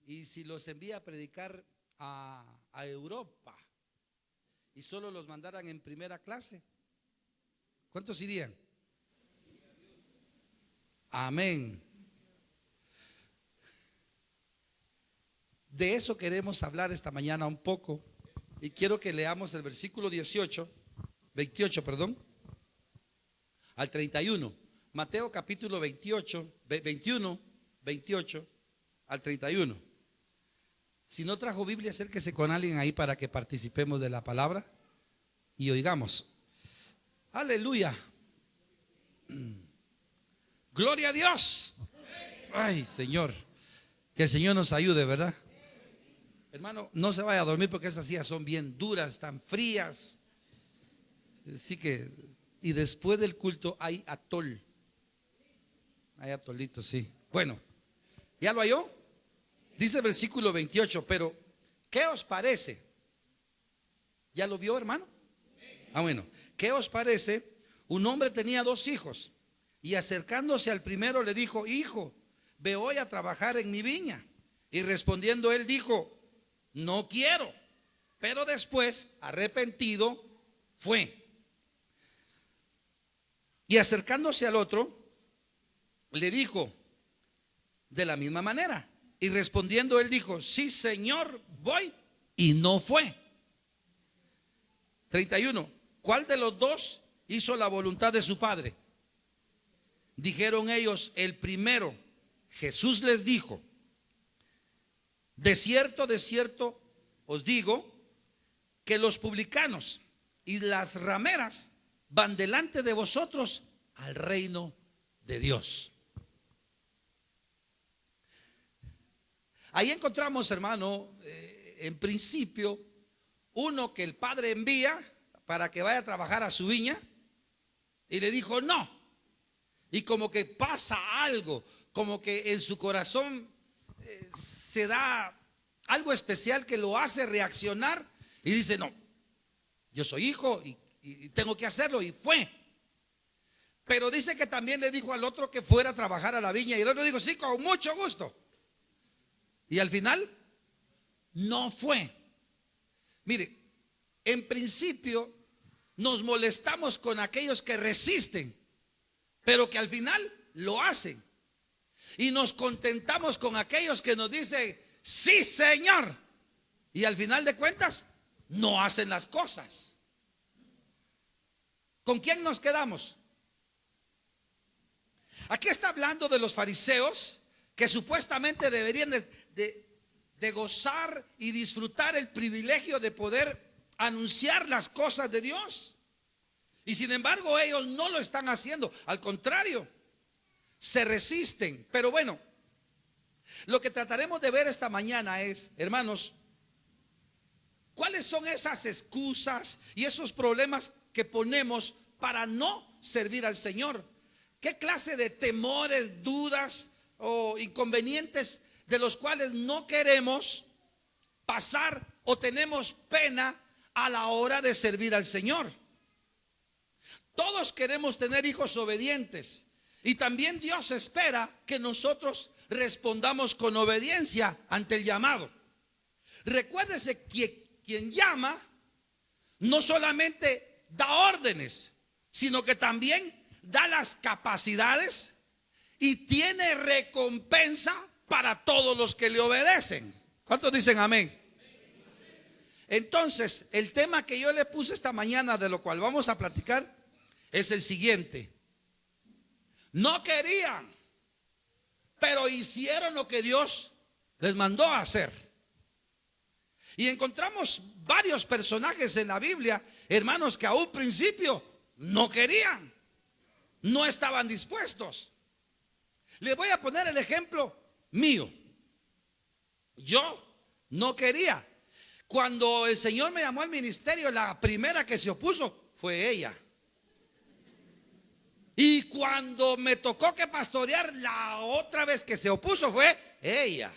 Y si los envía a predicar a Europa y solo los mandaran en primera clase, ¿cuántos irían? Amén. De eso queremos hablar esta mañana un poco. Y quiero que leamos el versículo 28, al 31. Mateo capítulo 21, 28 al 31. Si no trajo Biblia, acérquese con alguien ahí para que participemos de la palabra y oigamos. Aleluya. Gloria a Dios. Ay, Señor. Que el Señor nos ayude, ¿verdad? Hermano, no se vaya a dormir porque esas sillas son bien duras, están frías. Así que, y después del culto hay atol. Hay atolito, sí. Bueno, ¿ya lo halló? Dice el versículo 28, pero ¿qué os parece? ¿Ya lo vio, hermano? Bueno, ¿qué os parece? Un hombre tenía 2 hijos y acercándose al primero le dijo: hijo, ve hoy a trabajar en mi viña. Y respondiendo él dijo: no quiero. Pero después, arrepentido, fue. Y acercándose al otro, le dijo de la misma manera. Y respondiendo él dijo: sí, Señor, voy. Y no fue. 31. ¿Cuál de los 2 hizo la voluntad de su padre? Dijeron ellos: el primero. Jesús les dijo: de cierto os digo que los publicanos y las rameras van delante de vosotros al reino de Dios. Ahí encontramos, hermano, en principio, uno que el padre envía para que vaya a trabajar a su viña y le dijo no. Y como que pasa algo, como que en su corazón se da algo especial que lo hace reaccionar y dice: no, yo soy hijo y tengo que hacerlo, y fue. Pero dice que también le dijo al otro que fuera a trabajar a la viña y el otro dijo: sí, con mucho gusto. Y al final no fue. Mire, en principio nos molestamos con aquellos que resisten, pero que al final lo hacen. Y nos contentamos con aquellos que nos dicen: sí, Señor, y al final de cuentas no hacen las cosas. ¿Con quién nos quedamos? Aquí está hablando de los fariseos, que supuestamente deberían de gozar y disfrutar el privilegio de poder anunciar las cosas de Dios. Y sin embargo ellos no lo están haciendo, al contrario, se resisten. Pero bueno, lo que trataremos de ver esta mañana es, hermanos, ¿cuáles son esas excusas y esos problemas que ponemos para no servir al Señor? ¿Qué clase de temores, dudas o inconvenientes de los cuales no queremos pasar o tenemos pena a la hora de servir al Señor? Todos queremos tener hijos obedientes, y también Dios espera que nosotros respondamos con obediencia ante el llamado. Recuérdese que quien llama no solamente da órdenes, sino que también da las capacidades y tiene recompensa para todos los que le obedecen. ¿Cuántos dicen amén? Entonces, el tema que yo le puse esta mañana, de lo cual vamos a platicar, es el siguiente: no querían, pero hicieron lo que Dios les mandó a hacer. Y encontramos varios personajes en la Biblia, hermanos, que a un principio no querían, no estaban dispuestos. Les voy a poner el ejemplo mío. Yo no quería. Cuando el Señor me llamó al ministerio, la primera que se opuso fue ella. Y cuando me tocó que pastorear, la otra vez que se opuso fue ella.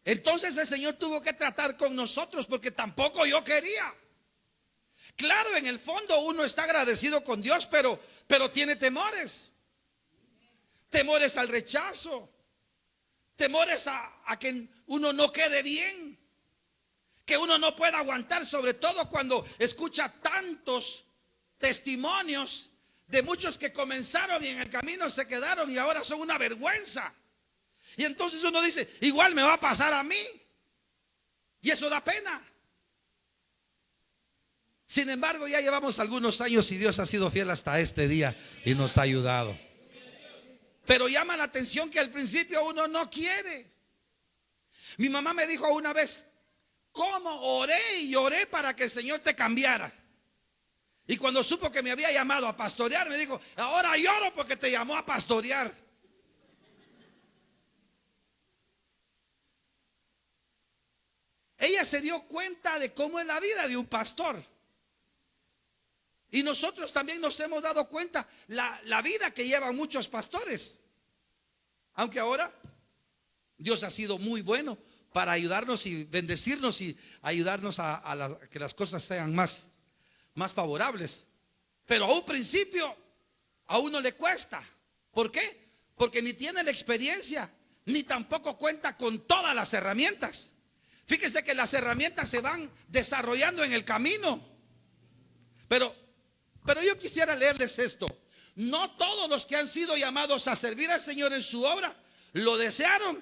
Entonces el Señor tuvo que tratar con nosotros, porque tampoco yo quería. Claro, en el fondo uno está agradecido con Dios, pero tiene temores. Temores al rechazo, temores a que uno no quede bien, que uno no pueda aguantar, sobre todo cuando escucha tantos testimonios de muchos que comenzaron y en el camino se quedaron y ahora son una vergüenza. Y entonces uno dice, igual me va a pasar a mí. Y eso da pena. Sin embargo, ya llevamos algunos años y Dios ha sido fiel hasta este día y nos ha ayudado. Pero llama la atención que al principio uno no quiere. Mi mamá me dijo una vez, ¿cómo oré y lloré para que el Señor te cambiara? Y cuando supo que me había llamado a pastorear, me dijo, ahora lloro porque te llamó a pastorear. Ella se dio cuenta de cómo es la vida de un pastor. Y nosotros también nos hemos dado cuenta la vida que llevan muchos pastores. Aunque ahora Dios ha sido muy bueno para ayudarnos y bendecirnos y ayudarnos a que las cosas sean más favorables. Pero a un principio a uno le cuesta. ¿Por qué? Porque ni tiene la experiencia, ni tampoco cuenta con todas las herramientas. Fíjese que las herramientas se van desarrollando en el camino. Pero yo quisiera leerles esto. No todos los que han sido llamados a servir al Señor en su obra lo desearon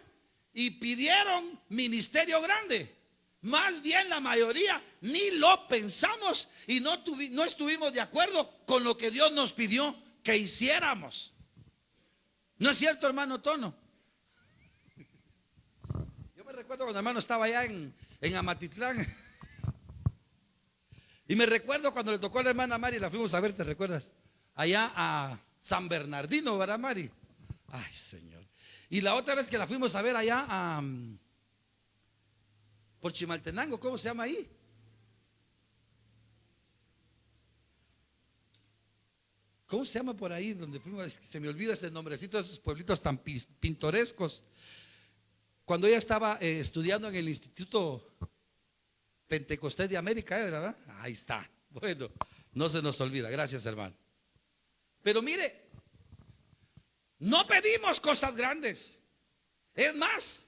y pidieron ministerio grande. Más bien la mayoría ni lo pensamos y no estuvimos de acuerdo con lo que Dios nos pidió que hiciéramos. ¿No es cierto, hermano Tono? Yo me recuerdo cuando hermano estaba allá en Amatitlán. Y me recuerdo cuando le tocó a la hermana Mari, la fuimos a ver, ¿te recuerdas? Allá a San Bernardino, ¿verdad, Mari? Ay, Señor. Y la otra vez que la fuimos a ver allá por Chimaltenango, ¿cómo se llama ahí? ¿Cómo se llama por ahí donde fuimos? Se me olvida ese nombrecito de esos pueblitos tan pintorescos. Cuando ella estaba estudiando en el Instituto Pentecostés de América, ¿verdad? Ahí está. Bueno, no se nos olvida. Gracias, hermano. Pero mire, no pedimos cosas grandes. Es más,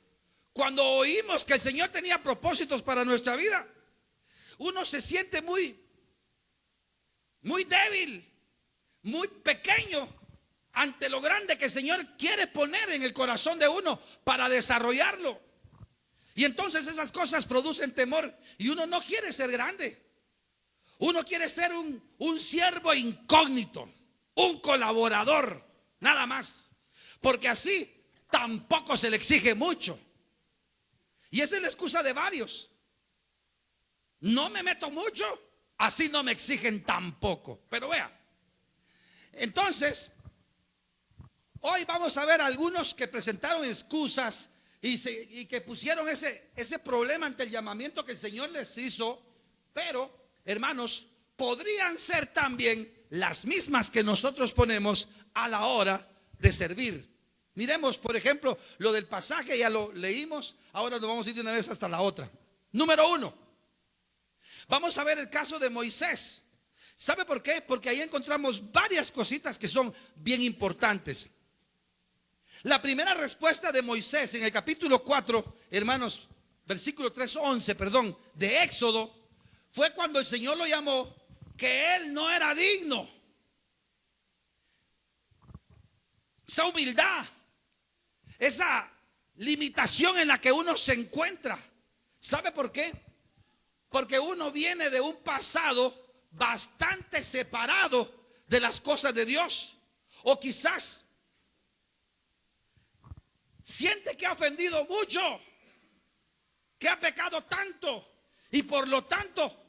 cuando oímos que el Señor tenía propósitos para nuestra vida, uno se siente muy débil, muy pequeño ante lo grande que el Señor quiere poner en el corazón de uno para desarrollarlo. Y entonces esas cosas producen temor y uno no quiere ser grande. Uno quiere ser un siervo incógnito, un colaborador, nada más. Porque así tampoco se le exige mucho. Y esa es la excusa de varios. No me meto mucho, así no me exigen tampoco. Pero vea, entonces, hoy vamos a ver algunos que presentaron excusas y que pusieron ese problema ante el llamamiento que el Señor les hizo. Pero, hermanos, podrían ser también las mismas que nosotros ponemos a la hora de servir. Miremos, por ejemplo, lo del pasaje, ya lo leímos. Ahora nos vamos a ir de una vez hasta la otra. Número 1, vamos a ver el caso de Moisés. ¿Sabe por qué? Porque ahí encontramos varias cositas que son bien importantes. La primera respuesta de Moisés en el capítulo 4, hermanos, versículo 3:11, perdón, de Éxodo, fue cuando el Señor lo llamó que él no era digno. Esa humildad, esa limitación en la que uno se encuentra. ¿Sabe por qué? Porque uno viene de un pasado bastante separado de las cosas de Dios. O quizás siente que ha ofendido mucho, que ha pecado tanto y por lo tanto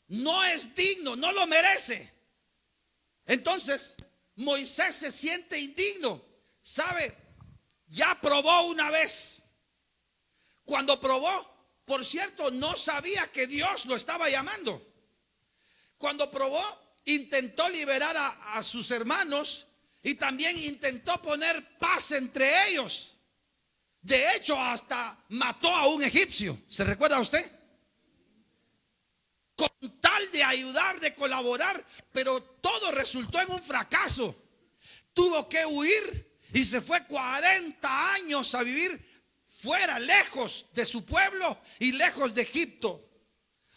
no es digno, no lo merece. Entonces Moisés se siente indigno. ¿Sabe? Ya probó una vez. Cuando probó, por cierto, no sabía que Dios lo estaba llamando. Cuando probó, intentó liberar a sus hermanos y también intentó poner paz entre ellos. De hecho, hasta mató a un egipcio. ¿Se recuerda usted? Con tal de ayudar, de colaborar, pero todo resultó en un fracaso. Tuvo que huir y se fue 40 años a vivir fuera, lejos de su pueblo y lejos de Egipto,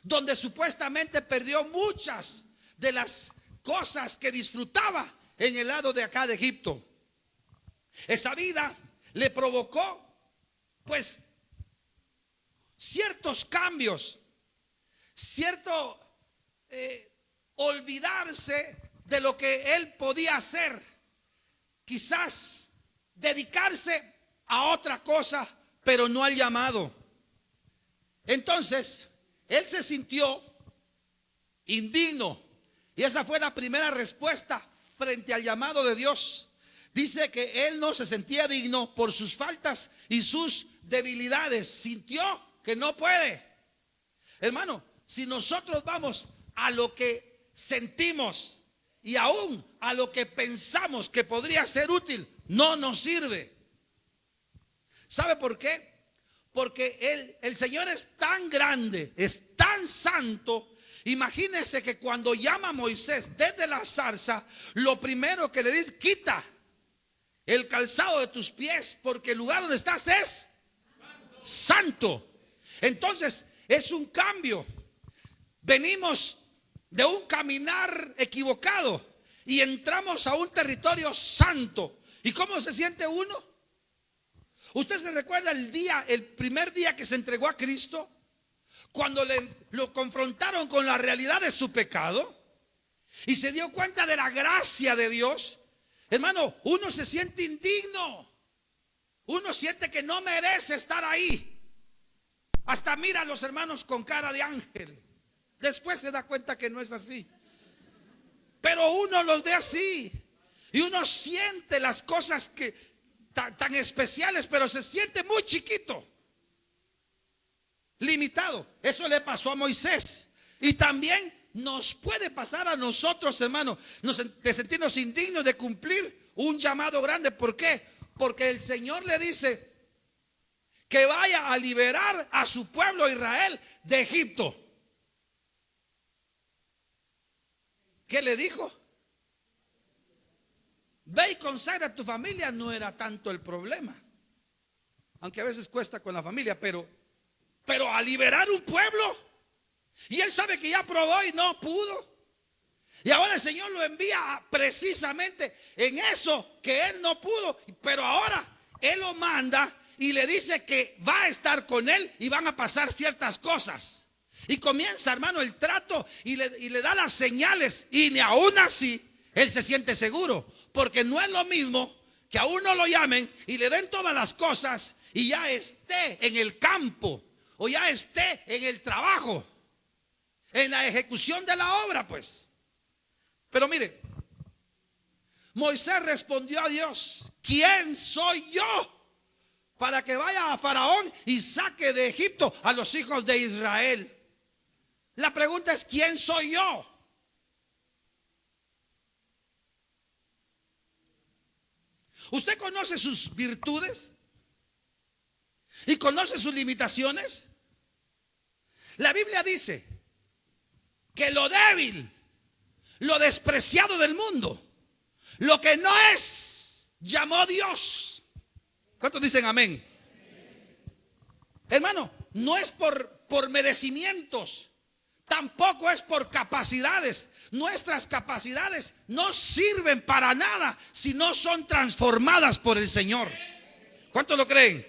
donde supuestamente perdió muchas de las cosas que disfrutaba en el lado de acá de Egipto. Esa vida le provocó pues ciertos cambios, cierto olvidarse de lo que él podía hacer, quizás dedicarse a otra cosa, pero no al llamado. Entonces él se sintió indigno, y esa fue la primera respuesta frente al llamado de Dios. Dice que él no se sentía digno por sus faltas y sus debilidades. Sintió que no puede. Hermano, si nosotros vamos a lo que sentimos y aún a lo que pensamos que podría ser útil, no nos sirve. ¿Sabe por qué? Porque el Señor es tan grande, es tan santo. Imagínese que cuando llama a Moisés desde la zarza, lo primero que le dice: quita el calzado de tus pies, porque el lugar donde estás es santo. Entonces es un cambio. Venimos de un caminar equivocado y entramos a un territorio santo. ¿Y cómo se siente uno? ¿Usted se recuerda el primer día que se entregó a Cristo? Cuando lo confrontaron con la realidad de su pecado y se dio cuenta de la gracia de Dios. Hermano, uno se siente indigno. Uno siente que no merece estar ahí. Hasta mira a los hermanos con cara de ángel. Después se da cuenta que no es así. Pero uno los ve así. Y uno siente las cosas que tan especiales, pero se siente muy chiquito, limitado. Eso le pasó a Moisés. Y también nos puede pasar a nosotros, hermano, de sentirnos indignos de cumplir un llamado grande. ¿Por qué? Porque el Señor le dice que vaya a liberar a su pueblo Israel de Egipto. ¿Qué le dijo? Ve y consagra a tu familia. No era tanto el problema, aunque a veces cuesta con la familia, pero a liberar un pueblo. Y él sabe que ya probó y no pudo. Y ahora el Señor lo envía precisamente en eso que él no pudo. Pero ahora él lo manda y le dice que va a estar con él y van a pasar ciertas cosas. Y comienza, hermano, el trato y le da las señales. Y ni aún así él se siente seguro. Porque no es lo mismo que a uno lo llamen y le den todas las cosas y ya esté en el campo o ya esté en el trabajo, en la ejecución de la obra, pues. Pero mire, Moisés respondió a Dios: ¿quién soy yo para que vaya a Faraón y saque de Egipto a los hijos de Israel? La pregunta es: ¿quién soy yo? ¿Usted conoce sus virtudes y conoce sus limitaciones? La Biblia dice que lo débil, lo despreciado del mundo, lo que no es, llamó Dios. ¿Cuántos dicen amén? Hermano, no es por merecimientos, tampoco es por capacidades. Nuestras capacidades no sirven para nada si no son transformadas por el Señor. ¿Cuántos lo creen?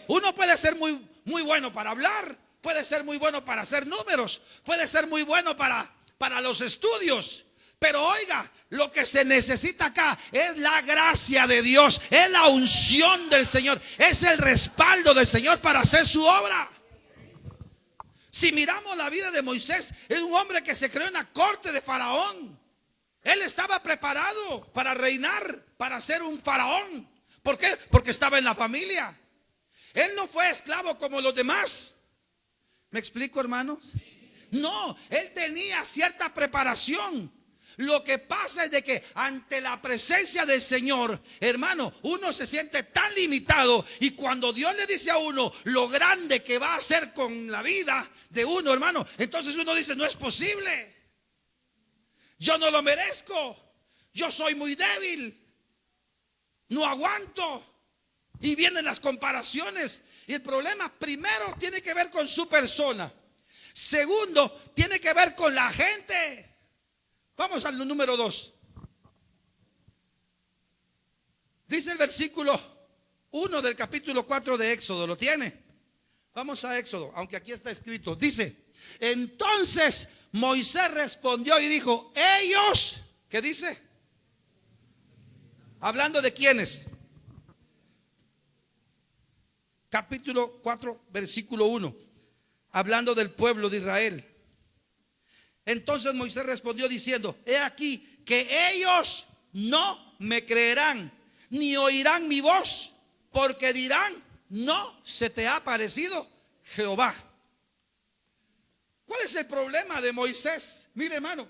Uno puede ser muy bueno para hablar, puede ser muy bueno para hacer números, puede ser muy bueno para los estudios. Pero oiga, lo que se necesita acá es la gracia de Dios, es la unción del Señor, es el respaldo del Señor para hacer su obra. Si miramos la vida de Moisés, es un hombre que se creó en la corte de Faraón. Él estaba preparado para reinar, para ser un faraón. ¿Por qué? Porque estaba en la familia. Él no fue esclavo como los demás. ¿Me explico, hermanos? No, él tenía cierta preparación. Lo que pasa es de que ante la presencia del Señor, hermano, uno se siente tan limitado. Y cuando Dios le dice a uno lo grande que va a hacer con la vida de uno, hermano, entonces uno dice: no es posible, yo no lo merezco, yo soy muy débil, no aguanto. Y vienen las comparaciones. Y el problema primero tiene que ver con su persona. Segundo, tiene que ver con la gente. Vamos al número 2. Dice el versículo 1 del capítulo 4 de Éxodo. ¿Lo tiene? Vamos a Éxodo, aunque aquí está escrito. Dice: entonces Moisés respondió y dijo: ellos, ¿qué dice? Hablando de quiénes. Capítulo 4, versículo 1. Hablando del pueblo de Israel. Entonces Moisés respondió diciendo: he aquí que ellos no me creerán, ni oirán mi voz, porque dirán: no se te ha parecido Jehová. ¿Cuál es el problema de Moisés? Mire, hermano,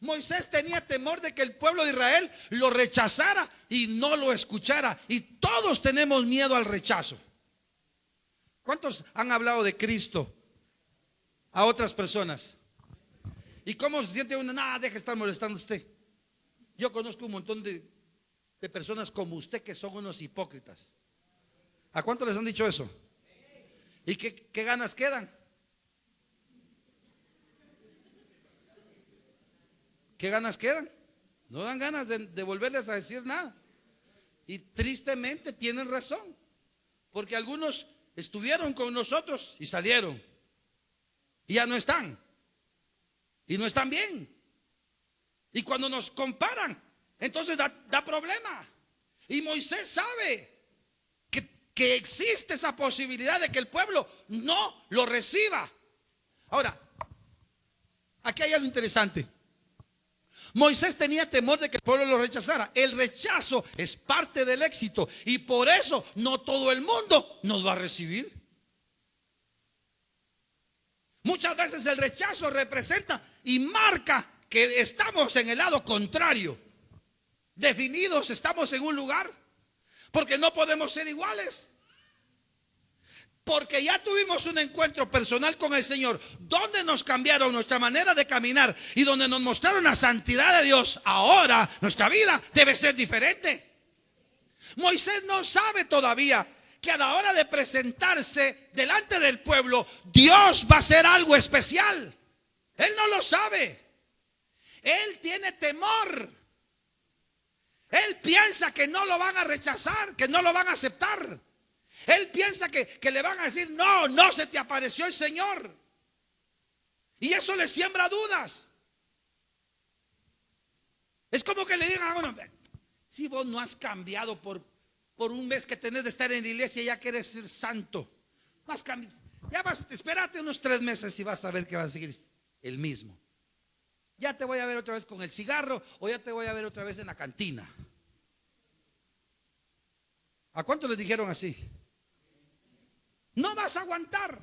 Moisés tenía temor de que el pueblo de Israel lo rechazara y no lo escuchara. Y todos tenemos miedo al rechazo. ¿Cuántos han hablado de Cristo a otras personas? ¿Y cómo se siente uno? Nada, deje de estar molestando a usted. Yo conozco un montón de personas como usted que son unos hipócritas. ¿A cuántos les han dicho eso? ¿Y qué ganas quedan? ¿Qué ganas quedan? No dan ganas de volverles a decir nada. Y tristemente tienen razón, porque algunos estuvieron con nosotros y salieron y ya no están, y no están bien. Y cuando nos comparan, entonces da problema. Y Moisés sabe que existe esa posibilidad de que el pueblo no lo reciba. Ahora, aquí hay algo interesante. Moisés tenía temor de que el pueblo lo rechazara. El rechazo es parte del éxito, y por eso no todo el mundo nos va a recibir. Muchas veces el rechazo representa y marca que estamos en el lado contrario. Definidos estamos en un lugar, porque no podemos ser iguales. Porque ya tuvimos un encuentro personal con el Señor, donde nos cambiaron nuestra manera de caminar y donde nos mostraron la santidad de Dios. Ahora nuestra vida debe ser diferente. Moisés no sabe todavía que a la hora de presentarse delante del pueblo, Dios va a hacer algo especial. Él no lo sabe. Él tiene temor. Él piensa que no lo van a rechazar, que no lo van a aceptar. Él piensa que le van a decir: no se te apareció el Señor. Y eso le siembra dudas. Es como que le digan a uno: si vos no has cambiado por un mes que tenés de estar en la iglesia, ya quieres ser santo. No has cambiado. Ya espérate unos 3 meses y vas a ver que vas a seguir el mismo. Ya te voy a ver otra vez con el cigarro, o ya te voy a ver otra vez en la cantina. ¿A cuántos les dijeron así? No vas a aguantar.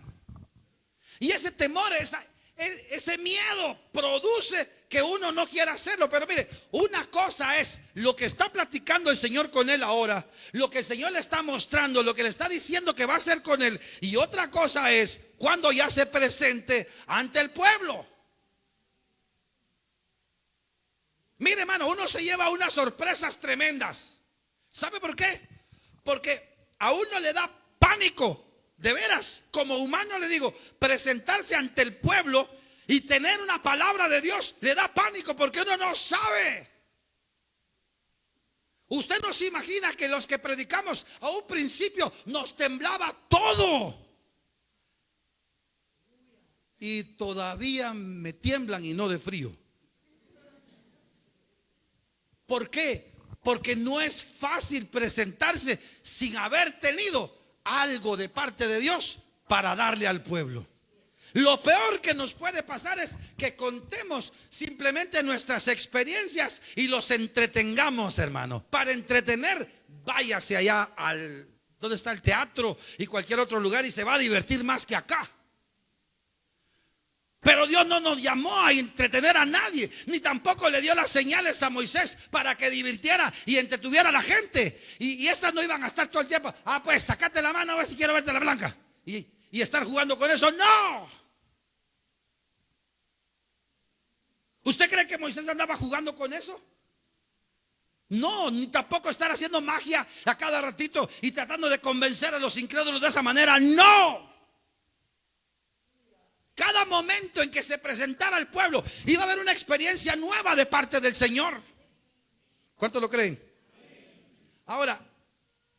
Y ese temor, ese miedo produce que uno no quiera hacerlo. Pero mire, una cosa es lo que está platicando el Señor con él ahora, lo que el Señor le está mostrando, lo que le está diciendo que va a hacer con él. Y otra cosa es cuando ya se presente ante el pueblo. Mire, hermano, uno se lleva unas sorpresas tremendas. ¿Sabe por qué? Porque a uno le da pánico. De veras, como humano le digo, presentarse ante el pueblo y tener una palabra de Dios le da pánico, porque uno no sabe. Usted no se imagina que los que predicamos a un principio nos temblaba todo. Y todavía me tiemblan, y no de frío. ¿Por qué? Porque no es fácil presentarse sin haber tenido algo de parte de Dios para darle al pueblo. Lo peor que nos puede pasar es que contemos simplemente nuestras experiencias y los entretengamos, hermano. Para entretener, váyase allá donde está el teatro y cualquier otro lugar, y se va a divertir más que acá. Pero Dios no nos llamó a entretener a nadie, ni tampoco le dio las señales a Moisés para que divirtiera y entretuviera a la gente. Y estas no iban a estar todo el tiempo: pues sacate la mano a ver si quiero verte la blanca. Y estar jugando con eso. No. ¿Usted cree que Moisés andaba jugando con eso? No, ni tampoco estar haciendo magia a cada ratito y tratando de convencer a los incrédulos de esa manera. No. Cada momento en que se presentara al pueblo iba a haber una experiencia nueva de parte del Señor. ¿Cuántos lo creen? Ahora,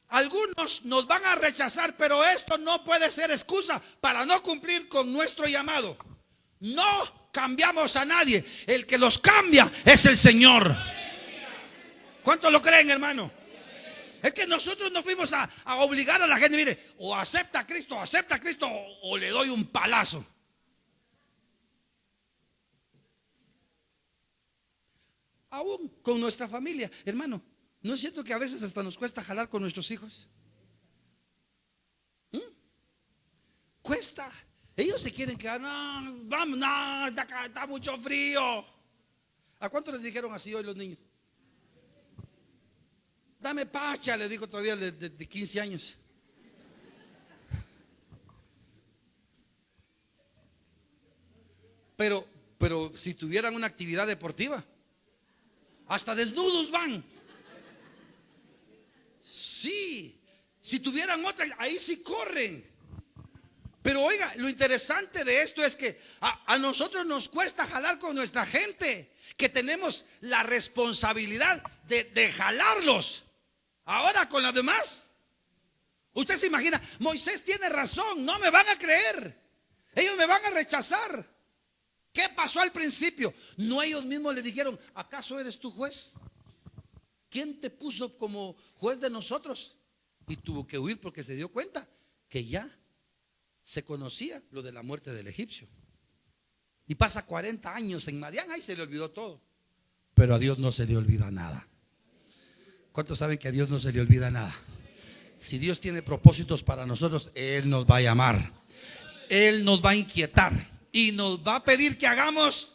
algunos nos van a rechazar, pero esto no puede ser excusa para no cumplir con nuestro llamado. No cambiamos a nadie. El que los cambia es el Señor. ¿Cuántos lo creen, hermano? Es que nosotros no fuimos a obligar a la gente, mire, o acepta a Cristo, o le doy un palazo. Aún con nuestra familia, hermano, ¿no es cierto que a veces hasta nos cuesta jalar con nuestros hijos? Cuesta. Ellos se quieren quedar, no, vamos, no, está mucho frío. ¿A cuánto les dijeron así hoy los niños? Dame pacha, le dijo todavía de 15 años. Pero si tuvieran una actividad deportiva, hasta desnudos van. Sí, si tuvieran otra, ahí sí corren. Pero oiga, lo interesante de esto es que a nosotros nos cuesta jalar con nuestra gente, que tenemos la responsabilidad de jalarlos. Ahora con las demás, usted se imagina, Moisés tiene razón, no me van a creer, ellos me van a rechazar. ¿Qué pasó al principio? No, ellos mismos le dijeron, ¿acaso eres tú juez? ¿Quién te puso como juez de nosotros? Y tuvo que huir porque se dio cuenta que ya se conocía lo de la muerte del egipcio. Y pasa 40 años en Madián, ahí se le olvidó todo. Pero a Dios no se le olvida nada. ¿Cuántos saben que a Dios no se le olvida nada? Si Dios tiene propósitos para nosotros, Él nos va a llamar, Él nos va a inquietar y nos va a pedir que hagamos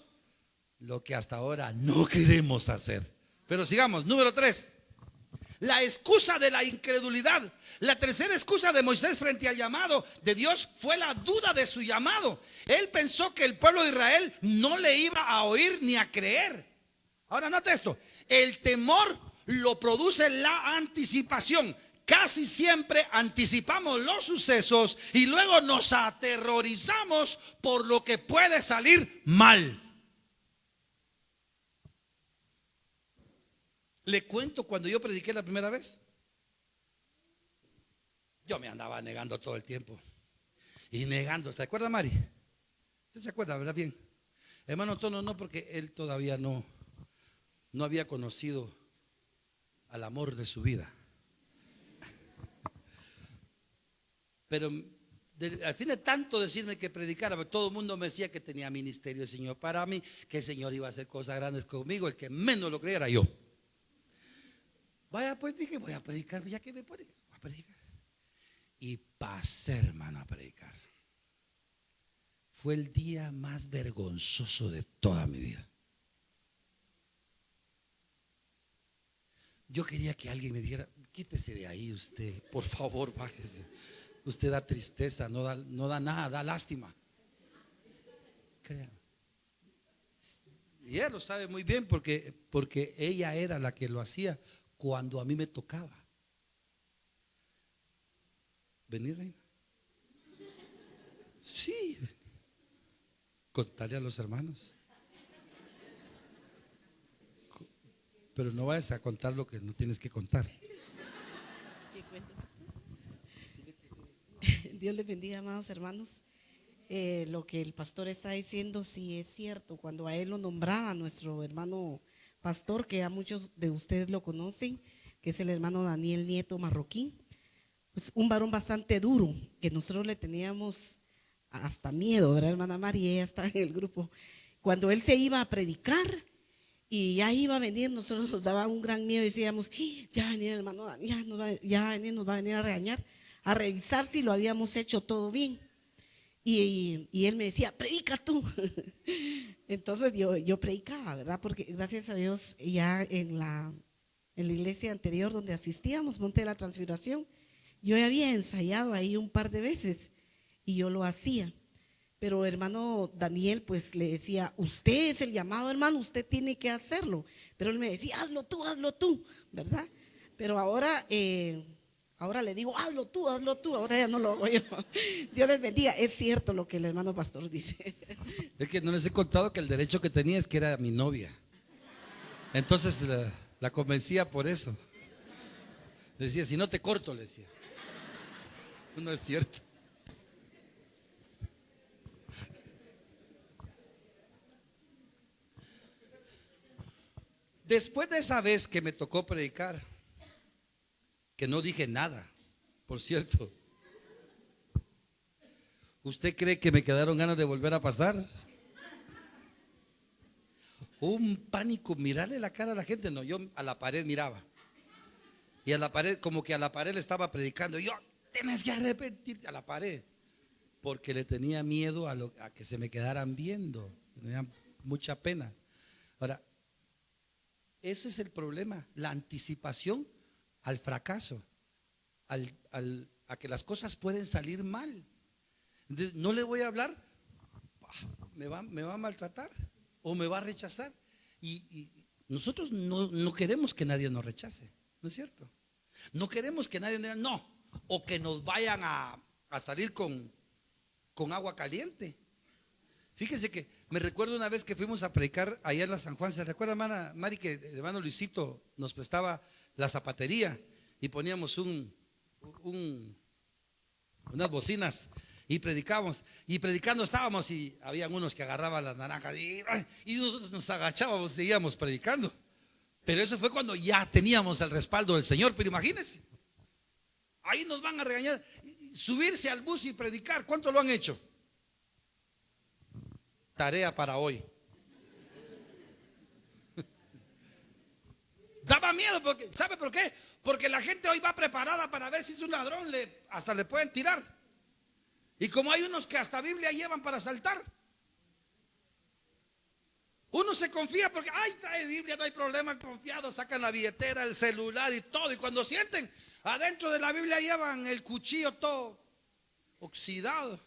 lo que hasta ahora no queremos hacer. Pero sigamos, número 3, la excusa de la incredulidad. La tercera excusa de Moisés frente al llamado de Dios fue la duda de su llamado. Él pensó que el pueblo de Israel no le iba a oír ni a creer. Ahora note esto, el temor lo produce la anticipación. Casi siempre anticipamos los sucesos y luego nos aterrorizamos por lo que puede salir mal. Le cuento cuando yo prediqué la primera vez. Yo me andaba negando todo el tiempo. Y negando. ¿Se acuerda, Mari? ¿Usted se acuerda, verdad? Bien. Hermano Tono, no, porque él todavía no había conocido al amor de su vida. Pero al fin de tanto decirme que predicara, todo el mundo me decía que tenía ministerio el Señor para mí, que el Señor iba a hacer cosas grandes conmigo. El que menos lo creía era yo. Vaya, pues dije, voy a predicar, ya que me puede, voy a predicar. Y pasé, hermano, a predicar. Fue el día más vergonzoso de toda mi vida. Yo quería que alguien me dijera, quítese de ahí usted, por favor, bájese. Usted da tristeza, no da nada, da lástima. Créame. Y ella lo sabe muy bien porque ella era la que lo hacía cuando a mí me tocaba. ¿Venir, reina? Sí. Contarle a los hermanos. Pero no vayas a contar lo que no tienes que contar. Dios les bendiga, amados hermanos. Lo que el pastor está diciendo sí es cierto. Cuando a él lo nombraba nuestro hermano pastor, que a muchos de ustedes lo conocen, que es el hermano Daniel Nieto Marroquín, pues un varón bastante duro, que nosotros le teníamos hasta miedo, ¿verdad, hermana María? Ella está en el grupo. Cuando él se iba a predicar y ya iba a venir, nosotros nos daba un gran miedo y decíamos, ya va a venir el hermano Daniel, nos va a venir a regañar, a revisar si lo habíamos hecho todo bien. Y él me decía, predica tú. Entonces yo predicaba, ¿verdad? Porque gracias a Dios ya en la iglesia anterior donde asistíamos, Monte de la Transfiguración, yo había ensayado ahí un par de veces y yo lo hacía. Pero hermano Daniel pues le decía, usted es el llamado, hermano, usted tiene que hacerlo. Pero él me decía, hazlo tú, ¿verdad? Pero ahora le digo, hazlo tú, ahora ya no lo hago yo. Dios les bendiga. Es cierto lo que el hermano pastor dice. Es que no les he contado que el derecho que tenía es que era mi novia. Entonces la convencía por eso. Le decía, si no te corto, le decía. No es cierto. Después de esa vez que me tocó predicar, que no dije nada, por cierto, ¿usted cree que me quedaron ganas de volver a pasar? Un pánico, mirarle la cara a la gente. No, yo a la pared miraba. Y a la pared, como que a la pared le estaba predicando. Y yo, tienes que arrepentirte, a la pared. Porque le tenía miedo a que se me quedaran viendo. Me tenía mucha pena. Ahora, eso es el problema, la anticipación al fracaso, a que las cosas pueden salir mal. Entonces, no le voy a hablar, me va a maltratar o me va a rechazar. Y nosotros no queremos que nadie nos rechace, ¿no es cierto? No queremos que nadie diga no, o que nos vayan a salir con agua caliente. Fíjese que me recuerdo una vez que fuimos a predicar allá en la San Juan. ¿Se recuerda, hermana Mari, que el hermano Luisito nos prestaba la zapatería y poníamos unas bocinas y predicábamos? Y predicando estábamos y habían unos que agarraban las naranjas y nosotros nos agachábamos y seguíamos predicando. Pero eso fue cuando ya teníamos el respaldo del Señor. Pero imagínense, ahí nos van a regañar. Subirse al bus y predicar, ¿cuánto lo han hecho? Tarea para hoy. Daba miedo porque, ¿sabe por qué? Porque la gente hoy va preparada para ver si es un ladrón, hasta le pueden tirar. Y como hay unos que hasta Biblia llevan para saltar, uno se confía porque, ay, trae Biblia, no hay problema, confiado, sacan la billetera, el celular y todo. Y cuando sienten, adentro de la Biblia llevan el cuchillo todo oxidado.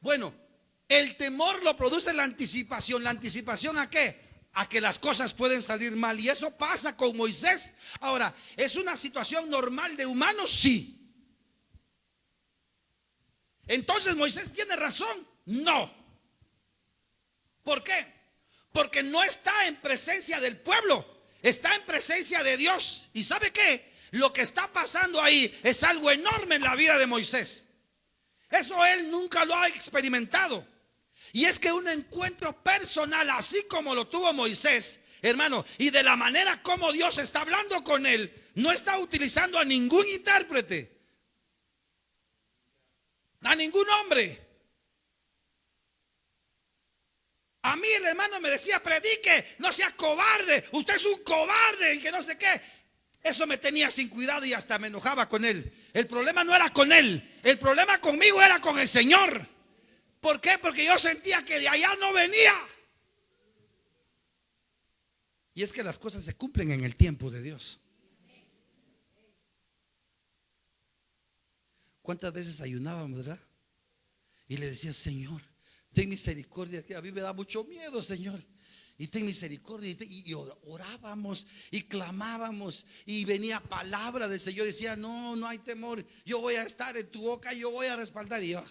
Bueno, el temor lo produce la anticipación. ¿La anticipación a qué? A que las cosas pueden salir mal. Y eso pasa con Moisés. Ahora, ¿es una situación normal de humanos? Sí. Entonces, ¿Moisés tiene razón? No. ¿Por qué? Porque no está en presencia del pueblo, está en presencia de Dios. ¿Y sabe qué? Lo que está pasando ahí es algo enorme en la vida de Moisés. Eso él nunca lo ha experimentado. Y es que un encuentro personal, así como lo tuvo Moisés, hermano, y de la manera como Dios está hablando con él, no está utilizando a ningún intérprete, a ningún hombre. A mí el hermano me decía, predique, no sea cobarde, usted es un cobarde y que no sé qué. Eso me tenía sin cuidado y hasta me enojaba con él. El problema no era con él, el problema conmigo era con el Señor. ¿Por qué? Porque yo sentía que de allá no venía. Y es que las cosas se cumplen en el tiempo de Dios. ¿Cuántas veces ayunábamos, verdad? Y le decía, Señor, ten misericordia, que a mí me da mucho miedo, Señor. Y ten misericordia. Y orábamos y clamábamos. Y venía palabra del Señor. Decía, no hay temor. Yo voy a estar en tu boca, yo voy a respaldar. Y yo,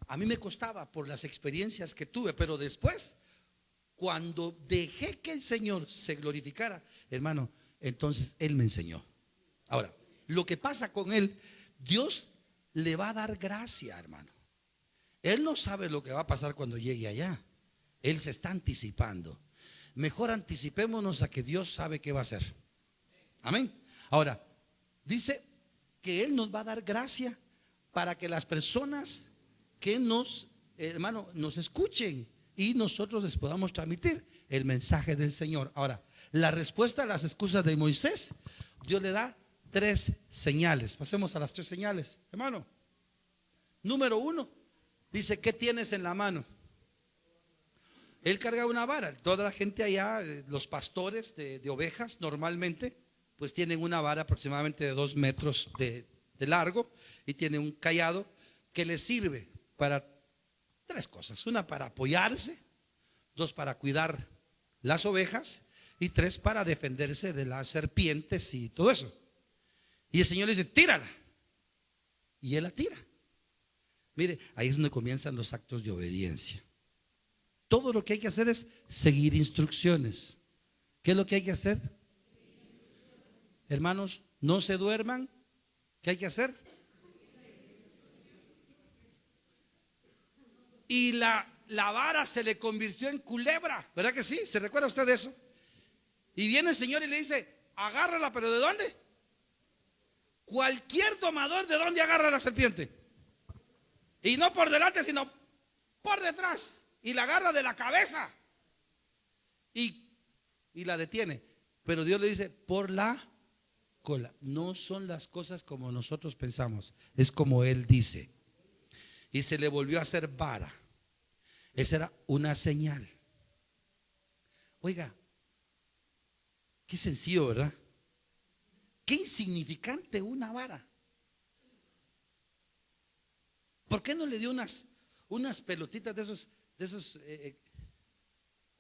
a mí me costaba por las experiencias que tuve. Pero después, cuando dejé que el Señor se glorificara, hermano, entonces Él me enseñó. Ahora, lo que pasa con Él, Dios le va a dar gracia, hermano. Él no sabe lo que va a pasar cuando llegue allá. Él se está anticipando. Mejor anticipémonos a que Dios sabe qué va a hacer. Amén. Ahora, dice que Él nos va a dar gracia para que las personas que hermano, nos escuchen y nosotros les podamos transmitir el mensaje del Señor. Ahora, la respuesta a las excusas de Moisés, Dios le da 3 señales. Pasemos a las 3 señales, hermano. Número 1, dice, ¿qué tienes en la mano? Él carga una vara. Toda la gente allá, los pastores de ovejas normalmente, pues tienen una vara aproximadamente de 2 metros de largo y tiene un cayado que le sirve para tres cosas. Una, para apoyarse. Dos, para cuidar las ovejas. Y tres, para defenderse de las serpientes y todo eso. Y el Señor le dice, tírala. Y él la tira. Mire, ahí es donde comienzan los actos de obediencia. Todo lo que hay que hacer es seguir instrucciones. ¿Qué es lo que hay que hacer? Hermanos, no se duerman. ¿Qué hay que hacer? Y la vara se le convirtió en culebra. ¿Verdad que sí? ¿Se recuerda usted de eso? Y viene el Señor y le dice, agárrala, pero ¿de dónde? Cualquier domador, ¿de dónde agarra la serpiente? Y no por delante, sino por detrás. Y la agarra de la cabeza. Y la detiene. Pero Dios le dice, por la cola. No son las cosas como nosotros pensamos. Es como Él dice. Y se le volvió a hacer vara. Esa era una señal. Oiga, qué sencillo, ¿verdad? Qué insignificante una vara. ¿Por qué no le dio unas pelotitas de esos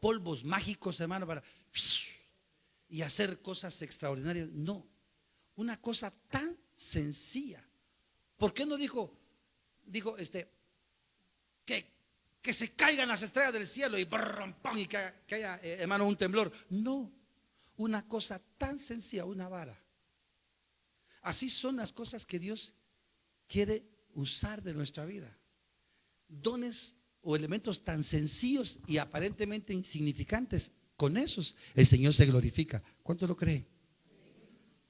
polvos mágicos, hermano, para y hacer cosas extraordinarias? No, una cosa tan sencilla. ¿Por qué no dijo que se caigan las estrellas del cielo y brum, pum, y que haya, hermano, un temblor? No, una cosa tan sencilla, una vara. Así son las cosas que Dios quiere usar de nuestra vida. Dones o elementos tan sencillos y aparentemente insignificantes. Con esos el Señor se glorifica. ¿Cuánto lo cree?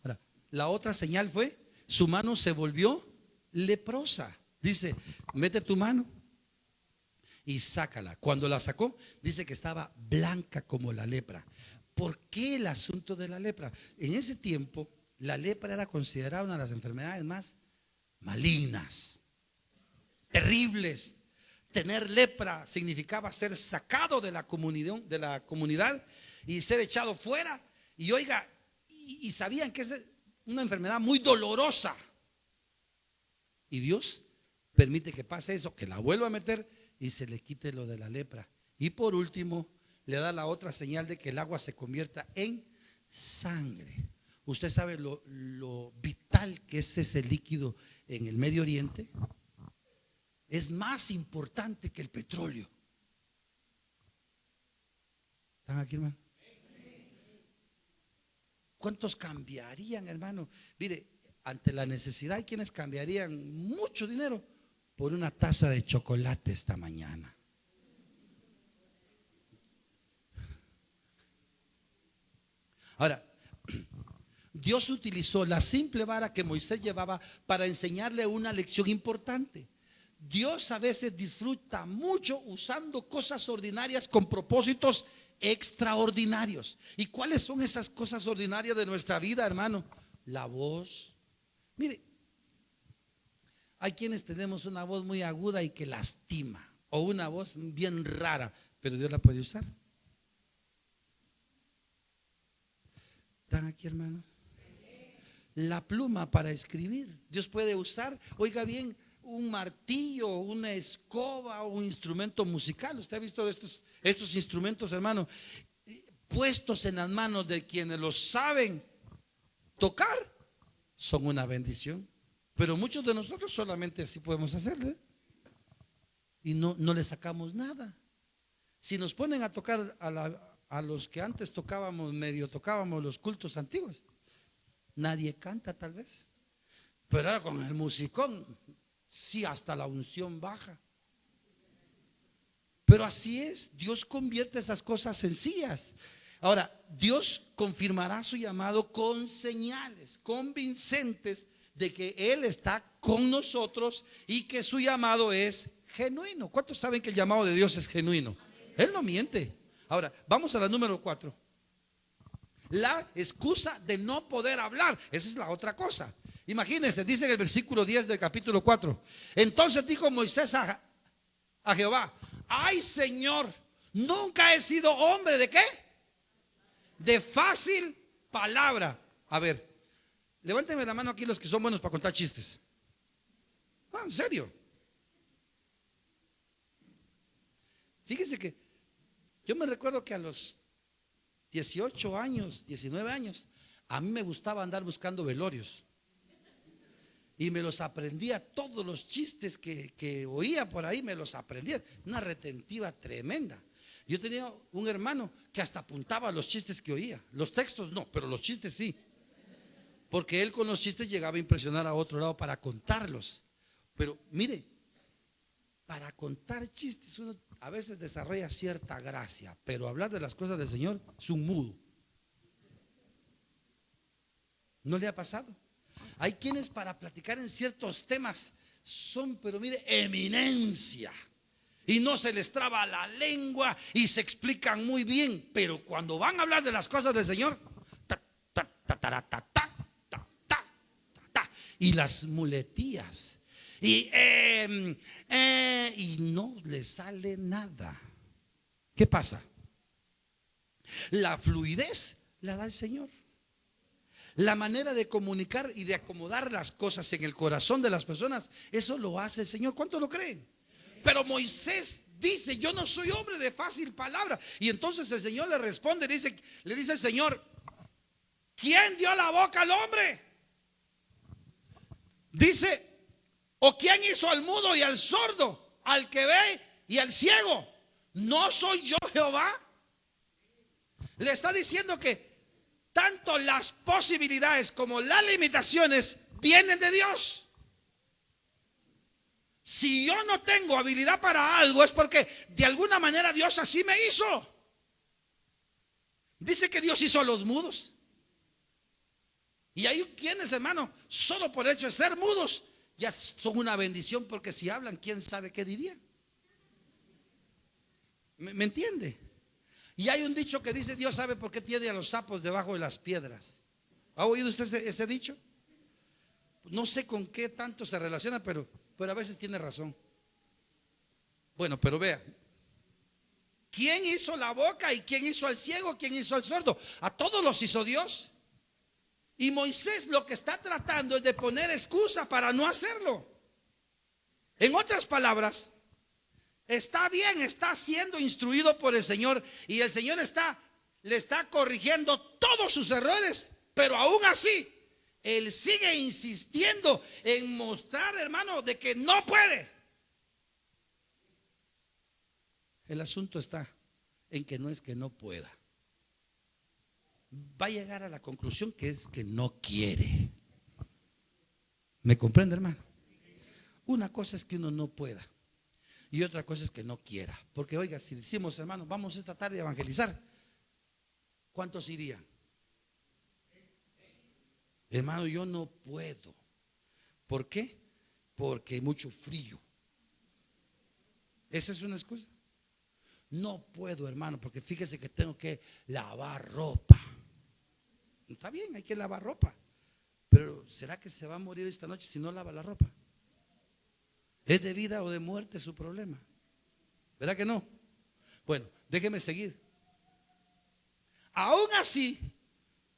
Ahora, la otra señal fue, su mano se volvió leprosa. Dice, mete tu mano y sácala. Cuando la sacó, dice que estaba blanca como la lepra. ¿Por qué el asunto de la lepra? En ese tiempo, la lepra era considerada una de las enfermedades más malignas, terribles. Tener lepra significaba ser sacado de la comunidad y ser echado fuera. Y oiga, y sabían que es una enfermedad muy dolorosa. Y Dios permite que pase eso, que la vuelva a meter y se le quite lo de la lepra. Y por último, le da la otra señal de que el agua se convierta en sangre. Usted sabe lo vital que es ese líquido en el Medio Oriente. Es más importante que el petróleo. ¿Están aquí, hermano? ¿Cuántos cambiarían, hermano? Mire, ante la necesidad hay quienes cambiarían mucho dinero por una taza de chocolate esta mañana. Ahora, Dios utilizó la simple vara que Moisés llevaba para enseñarle una lección importante. Dios a veces disfruta mucho usando cosas ordinarias con propósitos extraordinarios. ¿Y cuáles son esas cosas ordinarias de nuestra vida, hermano? La voz. Mire, hay quienes tenemos una voz muy aguda y que lastima, o una voz bien rara, pero Dios la puede usar. ¿Están aquí, hermanos? La pluma para escribir. Dios puede usar, oiga bien, un martillo, una escoba o un instrumento musical. Usted ha visto estos instrumentos, hermano, puestos en las manos de quienes los saben tocar, son una bendición. Pero muchos de nosotros solamente así podemos hacerle y no le sacamos nada. Si nos ponen a tocar a los que antes tocábamos los cultos antiguos, nadie canta tal vez, pero ahora con el musicón, sí, hasta la unción baja. Pero así es, Dios convierte esas cosas sencillas. Ahora, Dios confirmará su llamado con señales convincentes de que Él está con nosotros y que su llamado es genuino. ¿Cuántos saben que el llamado de Dios es genuino? Él no miente. Ahora, vamos a la número 4. La excusa de no poder hablar. Esa es la otra cosa. Imagínense, dice en el versículo 10 del capítulo 4. Entonces dijo Moisés a Jehová: ay, Señor, nunca he sido hombre de ¿qué? De fácil palabra. A ver, levánteme la mano aquí los que son buenos para contar chistes. No, en serio. Fíjese que yo me recuerdo que a los 18 años, 19 años, a mí me gustaba andar buscando velorios. Y me los aprendía, todos los chistes que oía por ahí, me los aprendía. Una retentiva tremenda. Yo tenía un hermano que hasta apuntaba los chistes que oía. Los textos no, pero los chistes sí. Porque él con los chistes llegaba a impresionar a otro lado para contarlos. Pero mire, para contar chistes uno a veces desarrolla cierta gracia, pero hablar de las cosas del Señor es un mudo. ¿No le ha pasado? Hay quienes para platicar en ciertos temas son, pero mire, eminencia. Y no se les traba la lengua y se explican muy bien. Pero cuando van a hablar de las cosas del Señor, y las muletías. Y no le sale nada. ¿Qué pasa? La fluidez la da el Señor. La manera de comunicar y de acomodar las cosas en el corazón de las personas, eso lo hace el Señor. ¿Cuánto lo creen? Pero Moisés dice: yo no soy hombre de fácil palabra. Y entonces el Señor le responde, le dice el Señor: ¿quién dio la boca al hombre? Dice: ¿o quién hizo al mudo y al sordo, al que ve y al ciego? ¿No soy yo Jehová? Le está diciendo que tanto las posibilidades como las limitaciones vienen de Dios. Si yo no tengo habilidad para algo, es porque de alguna manera Dios así me hizo. Dice que Dios hizo a los mudos. Y hay quienes, hermano, solo por el hecho de ser mudos ya son una bendición, porque si hablan, quién sabe qué dirían. ¿Me entiende? Y hay un dicho que dice: Dios sabe por qué tiene a los sapos debajo de las piedras. ¿Ha oído usted ese dicho? No sé con qué tanto se relaciona, pero a veces tiene razón. Bueno, pero vea, ¿quién hizo la boca y quién hizo al ciego, quién hizo al sordo? A todos los hizo Dios. Y Moisés lo que está tratando es de poner excusa para no hacerlo. En otras palabras, está bien, está siendo instruido por el Señor, y el Señor le está corrigiendo todos sus errores, pero aún así él sigue insistiendo en mostrar, hermano, de que no puede. El asunto está en que no es que no pueda. Va a llegar a la conclusión que es que no quiere. ¿Me comprende, hermano? Una cosa es que uno no pueda y otra cosa es que no quiera. Porque oiga, si decimos: hermano, vamos esta tarde a evangelizar, ¿cuántos irían? Hermano, yo no puedo. ¿Por qué? Porque hay mucho frío. ¿Esa es una excusa? No puedo, hermano, porque fíjese que tengo que lavar ropa. Está bien, hay que lavar ropa, pero ¿será que se va a morir esta noche si no lava la ropa? ¿Es de vida o de muerte su problema? ¿Verdad que no? Bueno, déjeme seguir. Aún así,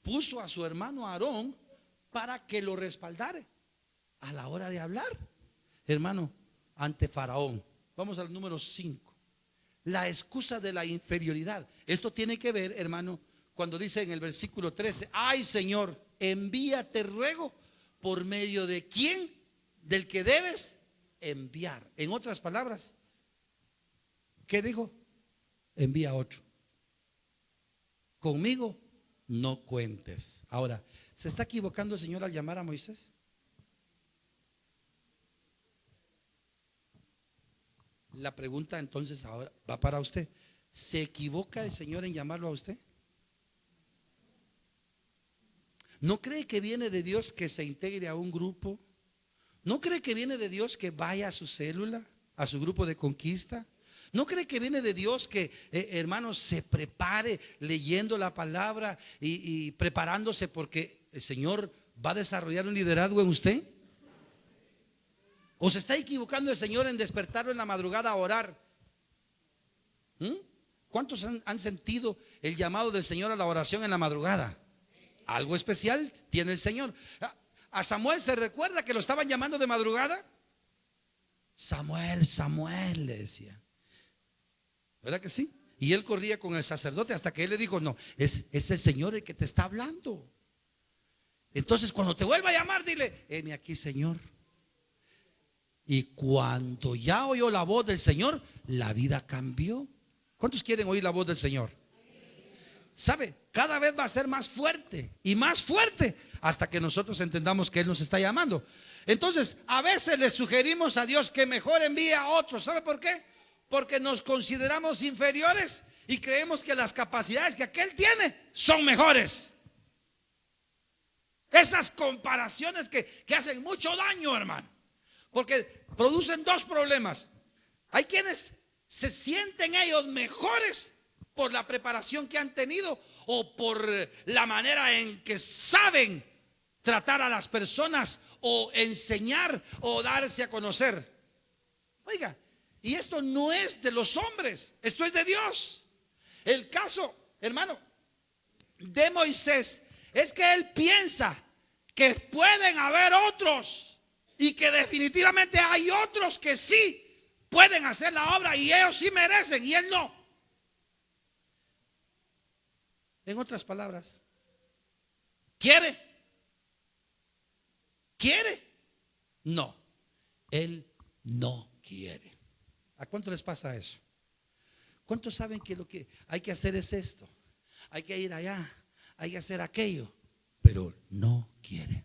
puso a su hermano Aarón para que lo respaldare a la hora de hablar, hermano, ante Faraón. Vamos al número 5. La excusa de la inferioridad. Esto tiene que ver, hermano, cuando dice en el versículo 13: ay, Señor, envíate, ruego, ¿por medio de quién? Del que debes enviar. En otras palabras, ¿qué dijo? Envía a otro. Conmigo no cuentes. Ahora, ¿se está equivocando el Señor al llamar a Moisés? La pregunta entonces ahora va para usted: ¿se equivoca el Señor en llamarlo a usted? ¿No cree que viene de Dios que se integre a un grupo? ¿No cree que viene de Dios que vaya a su célula, a su grupo de conquista? ¿No cree que viene de Dios que, hermano, se prepare leyendo la palabra y preparándose, porque el Señor va a desarrollar un liderazgo en usted? ¿O se está equivocando el Señor en despertarlo en la madrugada a orar? ¿Cuántos han sentido el llamado del Señor a la oración en la madrugada? Algo especial tiene el Señor. A Samuel, ¿se recuerda que lo estaban llamando de madrugada? Samuel, Samuel, le decía. ¿Verdad que sí? Y él corría con el sacerdote hasta que él le dijo: no, es el Señor el que te está hablando. Entonces cuando te vuelva a llamar, dile: heme aquí, Señor. Y cuando ya oyó la voz del Señor, la vida cambió. ¿Cuántos quieren oír la voz del Señor? ¿Sabe? Cada vez va a ser más fuerte y más fuerte hasta que nosotros entendamos que Él nos está llamando. Entonces, a veces le sugerimos a Dios que mejor envíe a otros. ¿Sabe por qué? Porque nos consideramos inferiores y creemos que las capacidades que aquel tiene son mejores. Esas comparaciones que hacen mucho daño, hermano, porque producen dos problemas. Hay quienes se sienten ellos mejores por la preparación que han tenido o por la manera en que saben tratar a las personas o enseñar o darse a conocer. Oiga, y esto no es de los hombres, esto es de Dios. El caso, hermano, de Moisés es que él piensa que pueden haber otros y que definitivamente hay otros que sí pueden hacer la obra y ellos sí merecen y él no. En otras palabras, ¿quiere? No, él no quiere. ¿A cuánto les pasa eso? ¿Cuántos saben que lo que hay que hacer es esto? Hay que ir allá, hay que hacer aquello, pero no quiere.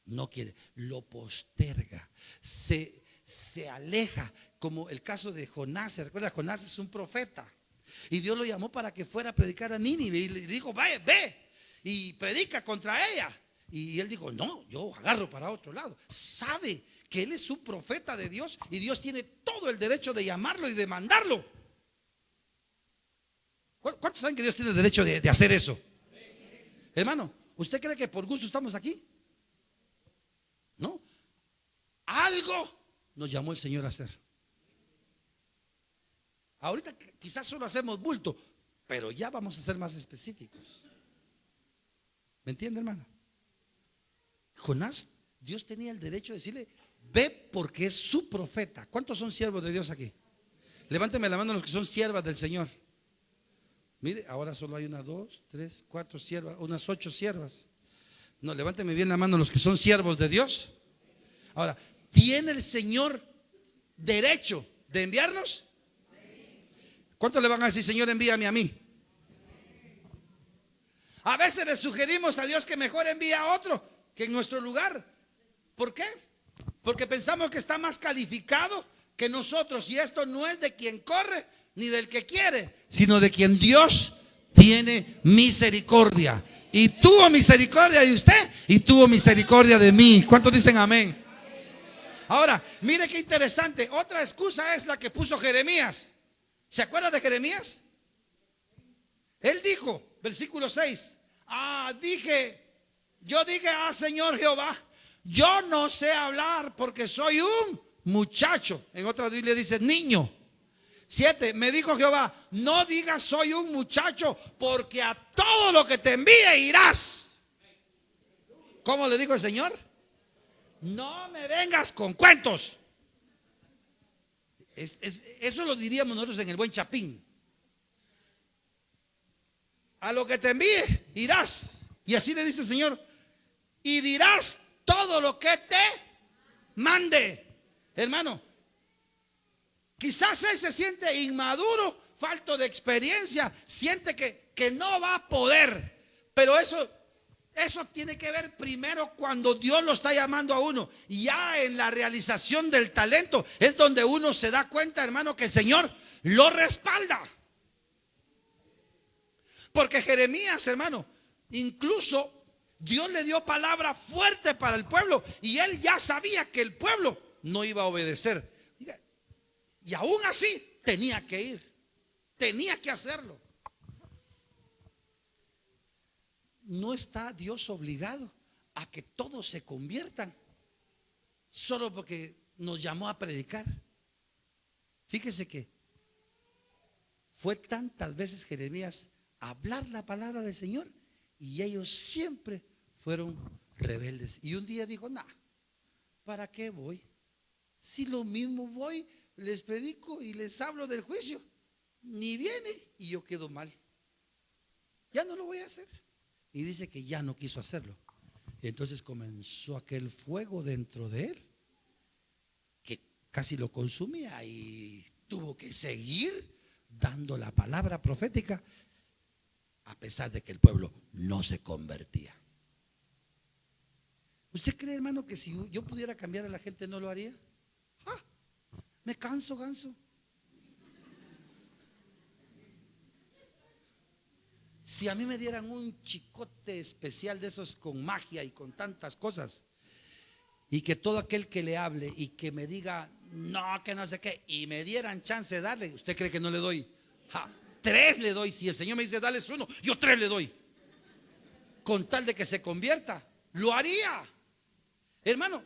No quiere, lo posterga, se aleja, como el caso de Jonás. ¿Se recuerda? Jonás es un profeta y Dios lo llamó para que fuera a predicar a Nínive y le dijo: vaya, ve y predica contra ella. Y él dijo: no, yo agarro para otro lado. Sabe que él es un profeta de Dios y Dios tiene todo el derecho de llamarlo y de mandarlo. ¿Cuántos saben que Dios tiene el derecho de hacer eso? Hermano, ¿usted cree que por gusto estamos aquí? No, algo nos llamó el Señor a hacer. Ahorita quizás solo hacemos bulto, pero ya vamos a ser más específicos. ¿Me entiende, hermano? Jonás, Dios tenía el derecho de decirle: ve, porque es su profeta. ¿Cuántos son siervos de Dios aquí? Levánteme la mano los que son siervas del Señor. Mire, ahora solo hay 1, 2, 3, 4 siervas, unas 8 siervas. No, levánteme bien la mano los que son siervos de Dios. Ahora, ¿tiene el Señor derecho de enviarnos? ¿Cuántos le van a decir: Señor, envíame a mí? A veces le sugerimos a Dios que mejor envíe a otro que en nuestro lugar. ¿Por qué? Porque pensamos que está más calificado que nosotros, y esto no es de quien corre ni del que quiere, sino de quien Dios tiene misericordia. Y tuvo misericordia de usted y tuvo misericordia de mí. ¿Cuántos dicen amén? Ahora, mire qué interesante. Otra excusa es la que puso Jeremías. ¿Se acuerda de Jeremías? Él dijo, versículo 6: yo dije: Señor Jehová, yo no sé hablar porque soy un muchacho. En otra Biblia dice niño. 7, me dijo Jehová: no digas soy un muchacho, porque a todo lo que te envíe irás. ¿Cómo le dijo el Señor? No me vengas con cuentos. Eso lo diríamos nosotros en el buen chapín. A lo que te envíe irás. Y así le dice el Señor: y dirás todo lo que te mande. Hermano, quizás él se siente inmaduro, falto de experiencia, siente que no va a poder. Pero eso tiene que ver primero cuando Dios lo está llamando a uno. Y ya en la realización del talento es donde uno se da cuenta, hermano, que el Señor lo respalda. Porque Jeremías, hermano, incluso Dios le dio palabra fuerte para el pueblo y él ya sabía que el pueblo no iba a obedecer. Y aún así tenía que ir, tenía que hacerlo. No está Dios obligado a que todos se conviertan solo porque nos llamó a predicar. Fíjese que fue tantas veces Jeremías a hablar la palabra del Señor y ellos siempre fueron rebeldes. Y un día dijo: nah, ¿para qué voy? Si lo mismo voy, les predico y les hablo del juicio ni viene y yo quedo mal. Ya no lo voy a hacer. Y dice que ya no quiso hacerlo. Y entonces comenzó aquel fuego dentro de él que casi lo consumía y tuvo que seguir dando la palabra profética a pesar de que el pueblo no se convertía. ¿Usted cree, hermano, que si yo pudiera cambiar a la gente no lo haría? Me canso, ganso. Si a mí me dieran un chicote especial de esos con magia y con tantas cosas, y que todo aquel que le hable y que me diga no, que no sé qué, y me dieran chance de darle, ¿usted cree que no le doy? 3 le doy. Si el Señor me dice dales 1, yo 3 le doy, con tal de que se convierta. Lo haría. Hermano,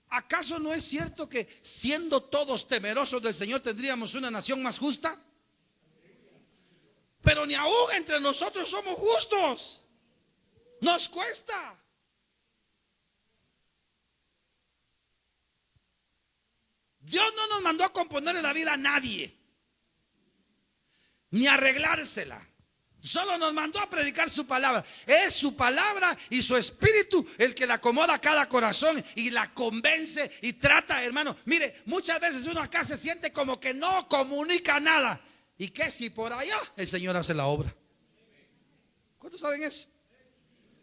¿acaso no es cierto que siendo todos temerosos del Señor tendríamos una nación más justa? Pero ni aún entre nosotros somos justos. Nos cuesta. Dios no nos mandó a componerle la vida a nadie, ni a arreglársela. Solo nos mandó a predicar su palabra. Es su palabra y su espíritu el que le acomoda cada corazón y la convence y trata, hermano. Mire, muchas veces uno acá se siente como que no comunica nada. ¿Y qué si por allá el Señor hace la obra? ¿Cuántos saben eso?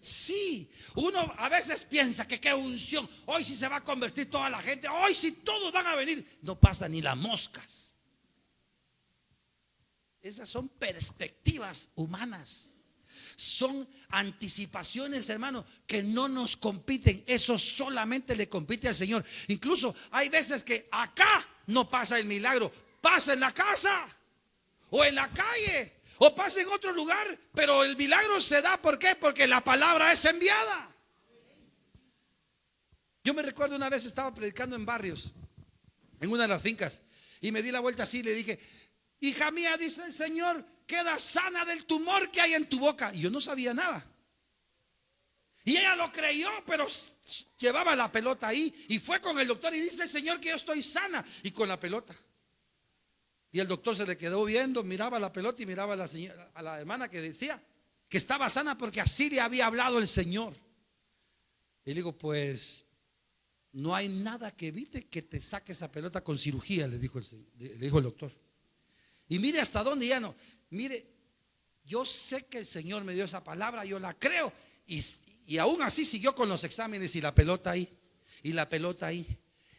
Sí, uno a veces piensa que qué unción. Hoy sí se va a convertir toda la gente. Hoy sí todos van a venir. No pasa ni las moscas. Esas son perspectivas humanas. Son anticipaciones, hermano, que no nos compiten. Eso solamente le compite al Señor. Incluso hay veces que acá no pasa el milagro. Pasa en la casa o en la calle o pasa en otro lugar, pero el milagro se da. ¿Por qué? Porque la palabra es enviada. Yo me recuerdo una vez estaba predicando en Barrios, en una de las fincas, y me di la vuelta así y le dije: hija mía, dice el Señor, queda sana del tumor que hay en tu boca. Y yo no sabía nada. Y ella lo creyó, pero llevaba la pelota ahí y fue con el doctor y dice el Señor que yo estoy sana, y con la pelota. Y el doctor se le quedó viendo, miraba la pelota y miraba a la señora, a la hermana, que decía que estaba sana porque así le había hablado el Señor. Y le digo: pues no hay nada que evite que te saque esa pelota con cirugía, le dijo el doctor. Y mire hasta dónde ya no. Mire, yo sé que el Señor me dio esa palabra, yo la creo. Y aún así siguió con los exámenes y la pelota ahí. Y la pelota ahí.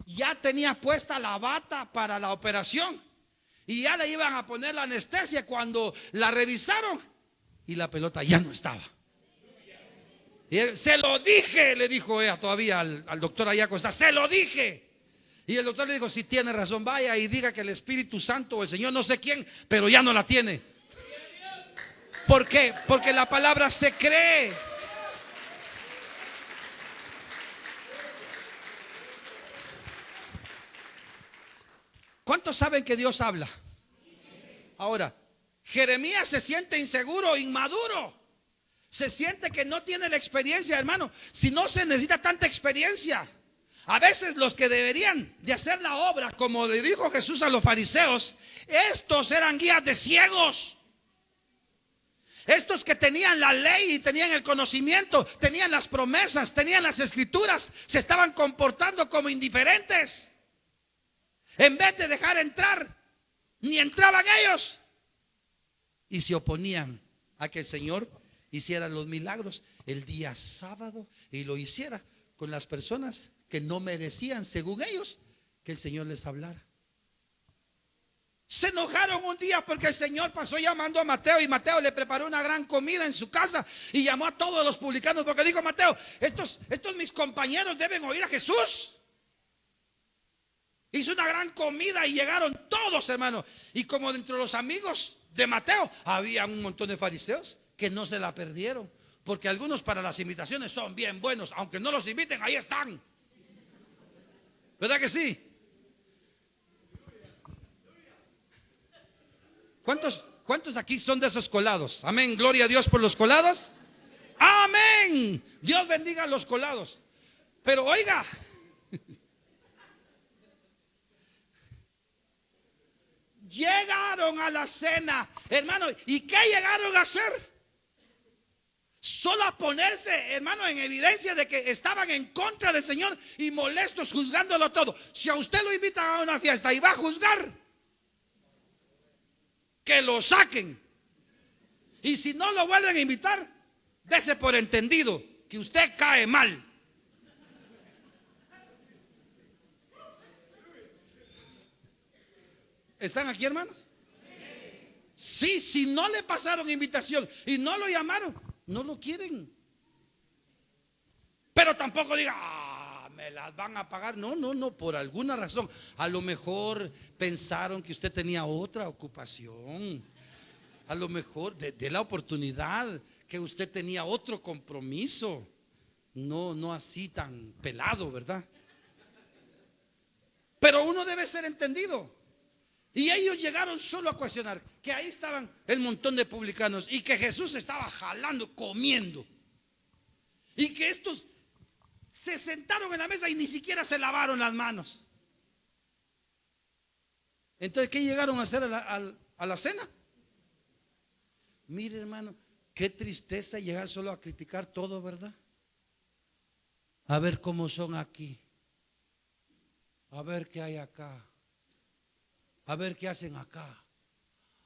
Ya tenía puesta la bata para la operación. Y ya le iban a poner la anestesia cuando la revisaron. Y la pelota ya no estaba. Y él: se lo dije, le dijo ella todavía al doctor allá acostado. Se lo dije. Y el doctor le dijo: si tiene razón, vaya y diga que el Espíritu Santo o el Señor, no sé quién, pero ya no la tiene. ¿Por qué? Porque la palabra se cree. ¿Cuántos saben que Dios habla? Ahora, Jeremías se siente inseguro, inmaduro. Se siente que no tiene la experiencia, hermano. Si no se necesita tanta experiencia. A veces los que deberían de hacer la obra, como le dijo Jesús a los fariseos, estos eran guías de ciegos. Estos que tenían la ley y tenían el conocimiento, tenían las promesas, tenían las escrituras, se estaban comportando como indiferentes. En vez de dejar entrar, ni entraban ellos. Y se oponían a que el Señor hiciera los milagros el día sábado y lo hiciera con las personas que no merecían, según ellos, que el Señor les hablara. Se enojaron un día porque el Señor pasó llamando a Mateo, y Mateo le preparó una gran comida en su casa y llamó a todos los publicanos, porque dijo: Mateo, estos mis compañeros deben oír a Jesús. Hizo una gran comida y llegaron todos, hermanos. Y como dentro de los amigos de Mateo había un montón de fariseos que no se la perdieron, porque algunos para las invitaciones son bien buenos, aunque no los inviten, ahí están. ¿Verdad que sí? ¿Cuántos aquí son de esos colados? Amén, gloria a Dios por los colados. Amén, Dios bendiga a los colados. Pero oiga, llegaron llegaron a la cena, hermano. ¿Y qué llegaron a hacer? Solo a ponerse, hermano, en evidencia de que estaban en contra del Señor y molestos, juzgándolo todo. Si a usted lo invitan a una fiesta y va a juzgar, que lo saquen. Y si no lo vuelven a invitar, dése por entendido que usted cae mal. ¿Están aquí, hermanos? Sí, si no le pasaron invitación y no lo llamaron, no lo quieren. Pero tampoco diga, me las van a pagar. No, no, no, por alguna razón. A lo mejor pensaron que usted tenía otra ocupación. A lo mejor de la oportunidad que usted tenía otro compromiso. No, no así tan pelado, ¿verdad? Pero uno debe ser entendido. Y ellos llegaron solo a cuestionar que ahí estaban el montón de publicanos y que Jesús estaba jalando, comiendo. Y que estos se sentaron en la mesa y ni siquiera se lavaron las manos. Entonces, ¿qué llegaron a hacer a la cena? Mire, hermano, qué tristeza llegar solo a criticar todo, ¿verdad? A ver cómo son aquí. A ver qué hay acá. A ver qué hacen acá.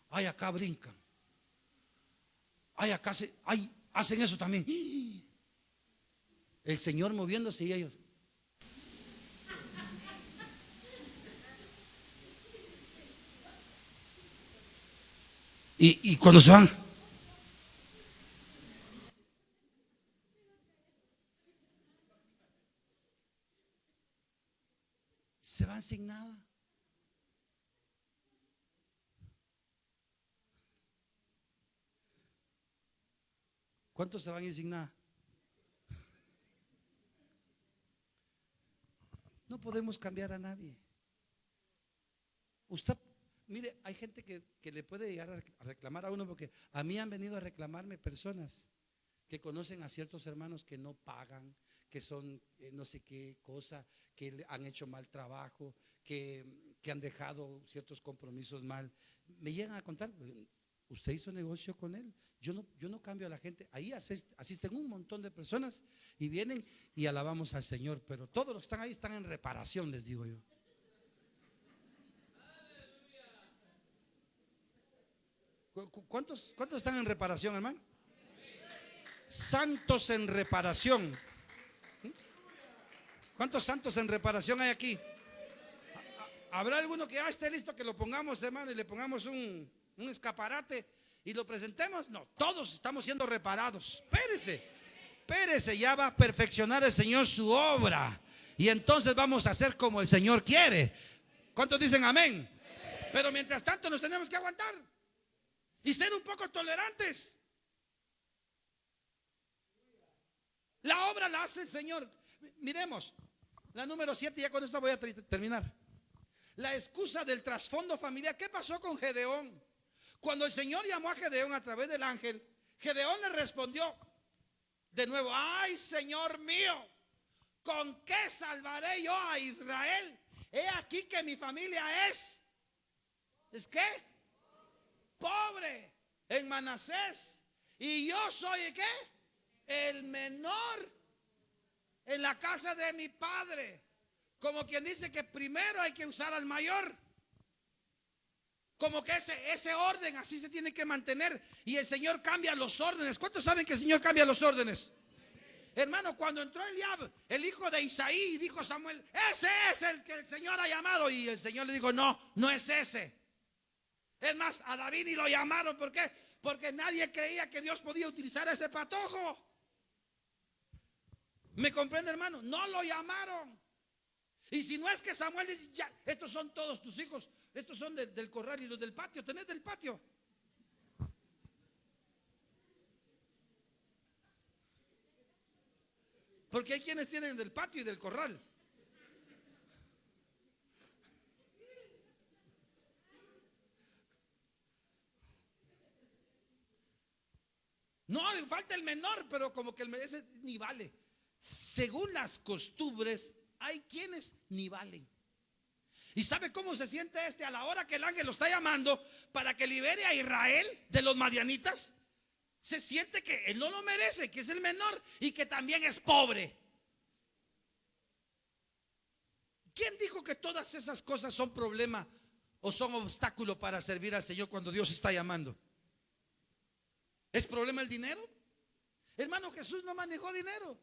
Ay, acá brincan. Ay, acá hacen eso también. El Señor moviéndose y ellos. Y cuando se van sin nada. ¿Cuántos se van a ir sin nada? No podemos cambiar a nadie. Usted, mire, hay gente que le puede llegar a reclamar a uno, porque a mí han venido a reclamarme personas que conocen a ciertos hermanos que no pagan, que son no sé qué cosa, que han hecho mal trabajo, que han dejado ciertos compromisos mal. Me llegan a contar, usted hizo negocio con él. Yo no cambio a la gente. Ahí asisten un montón de personas y vienen y alabamos al Señor. Pero todos los que están ahí están en reparación, les digo yo. ¿Cuántos están en reparación, hermano? Santos en reparación. ¿Cuántos santos en reparación hay aquí? ¿Habrá alguno que esté listo que lo pongamos, hermano, y le pongamos un escaparate y lo presentemos? No, todos estamos siendo reparados. Espérese, ya va a perfeccionar el Señor su obra. Y entonces vamos a hacer como el Señor quiere. ¿Cuántos dicen amén? Pero mientras tanto nos tenemos que aguantar y ser un poco tolerantes. La obra la hace el Señor. Miremos la número 7, ya con esto voy a terminar. La excusa del trasfondo familiar. ¿Qué pasó con Gedeón? Cuando el Señor llamó a Gedeón a través del ángel, Gedeón le respondió de nuevo: ay, Señor mío, ¿con qué salvaré yo a Israel? He aquí que mi familia ¿es qué? Pobre en Manasés, y yo soy ¿qué? El menor en la casa de mi padre. Como quien dice que primero hay que usar al mayor. Como que ese orden así se tiene que mantener. Y el Señor cambia los órdenes. ¿Cuántos saben que el Señor cambia los órdenes? Hermano, cuando entró Eliab, el hijo de Isaí, dijo Samuel: ese es el que el Señor ha llamado. Y el Señor le dijo: no es ese. Es más, a David ni lo llamaron. ¿Por qué? Porque nadie creía que Dios podía utilizar ese patojo. ¿Me comprende, hermano? No lo llamaron. Y si no es que Samuel dice: ya, estos son todos tus hijos, estos son del corral y los del patio, tenés del patio. Porque hay quienes tienen del patio y del corral. No, le falta el menor, pero como que ese ni vale. Según las costumbres, hay quienes ni valen. ¿Y sabe cómo se siente este a la hora que el ángel lo está llamando para que libere a Israel de los madianitas? Se siente que él no lo merece, que es el menor y que también es pobre. ¿Quién dijo que todas esas cosas son problema o son obstáculo para servir al Señor cuando Dios está llamando? ¿Es problema el dinero? Hermano, Jesús no manejó dinero.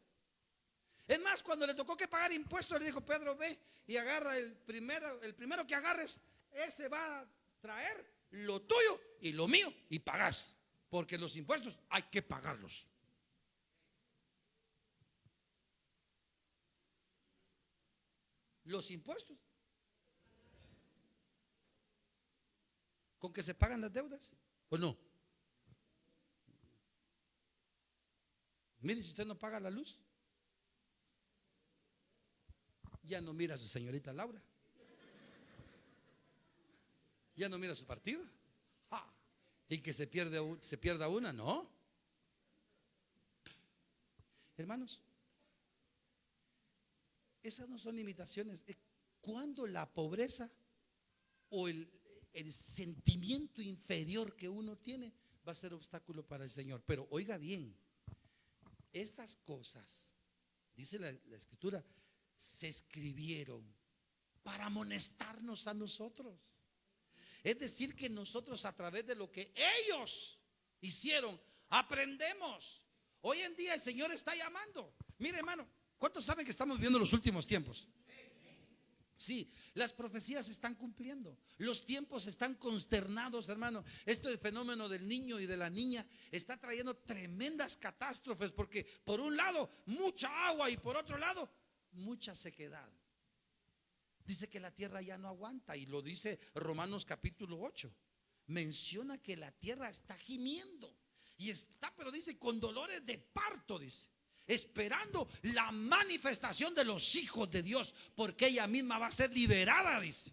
Es más, cuando le tocó que pagar impuestos, le dijo: Pedro, ve y agarra el primero que agarres, ese va a traer lo tuyo y lo mío y pagás, porque los impuestos hay que pagarlos. Los impuestos, ¿con que se pagan las deudas o no? Mire, si usted no paga la luz, ya no mira a su señorita Laura, ya no mira a su partido. Y que se pierda una, no. Hermanos, esas no son limitaciones. Cuando la pobreza o el sentimiento inferior que uno tiene va a ser obstáculo para el Señor. Pero oiga bien, estas cosas, dice la Escritura, se escribieron para amonestarnos a nosotros. Es decir, que nosotros, a través de lo que ellos hicieron, aprendemos. Hoy en día el Señor está llamando. Mire, hermano, ¿cuántos saben que estamos viviendo los últimos tiempos? Sí, las profecías se están cumpliendo. Los tiempos están consternados, hermano. Esto del fenómeno del niño y de la niña está trayendo tremendas catástrofes, porque por un lado mucha agua y por otro lado mucha sequedad. Dice que la tierra ya no aguanta, y lo dice Romanos capítulo 8. Menciona que la tierra está gimiendo y está, pero dice, con dolores de parto, dice, esperando la manifestación de los hijos de Dios, porque ella misma va a ser liberada, dice.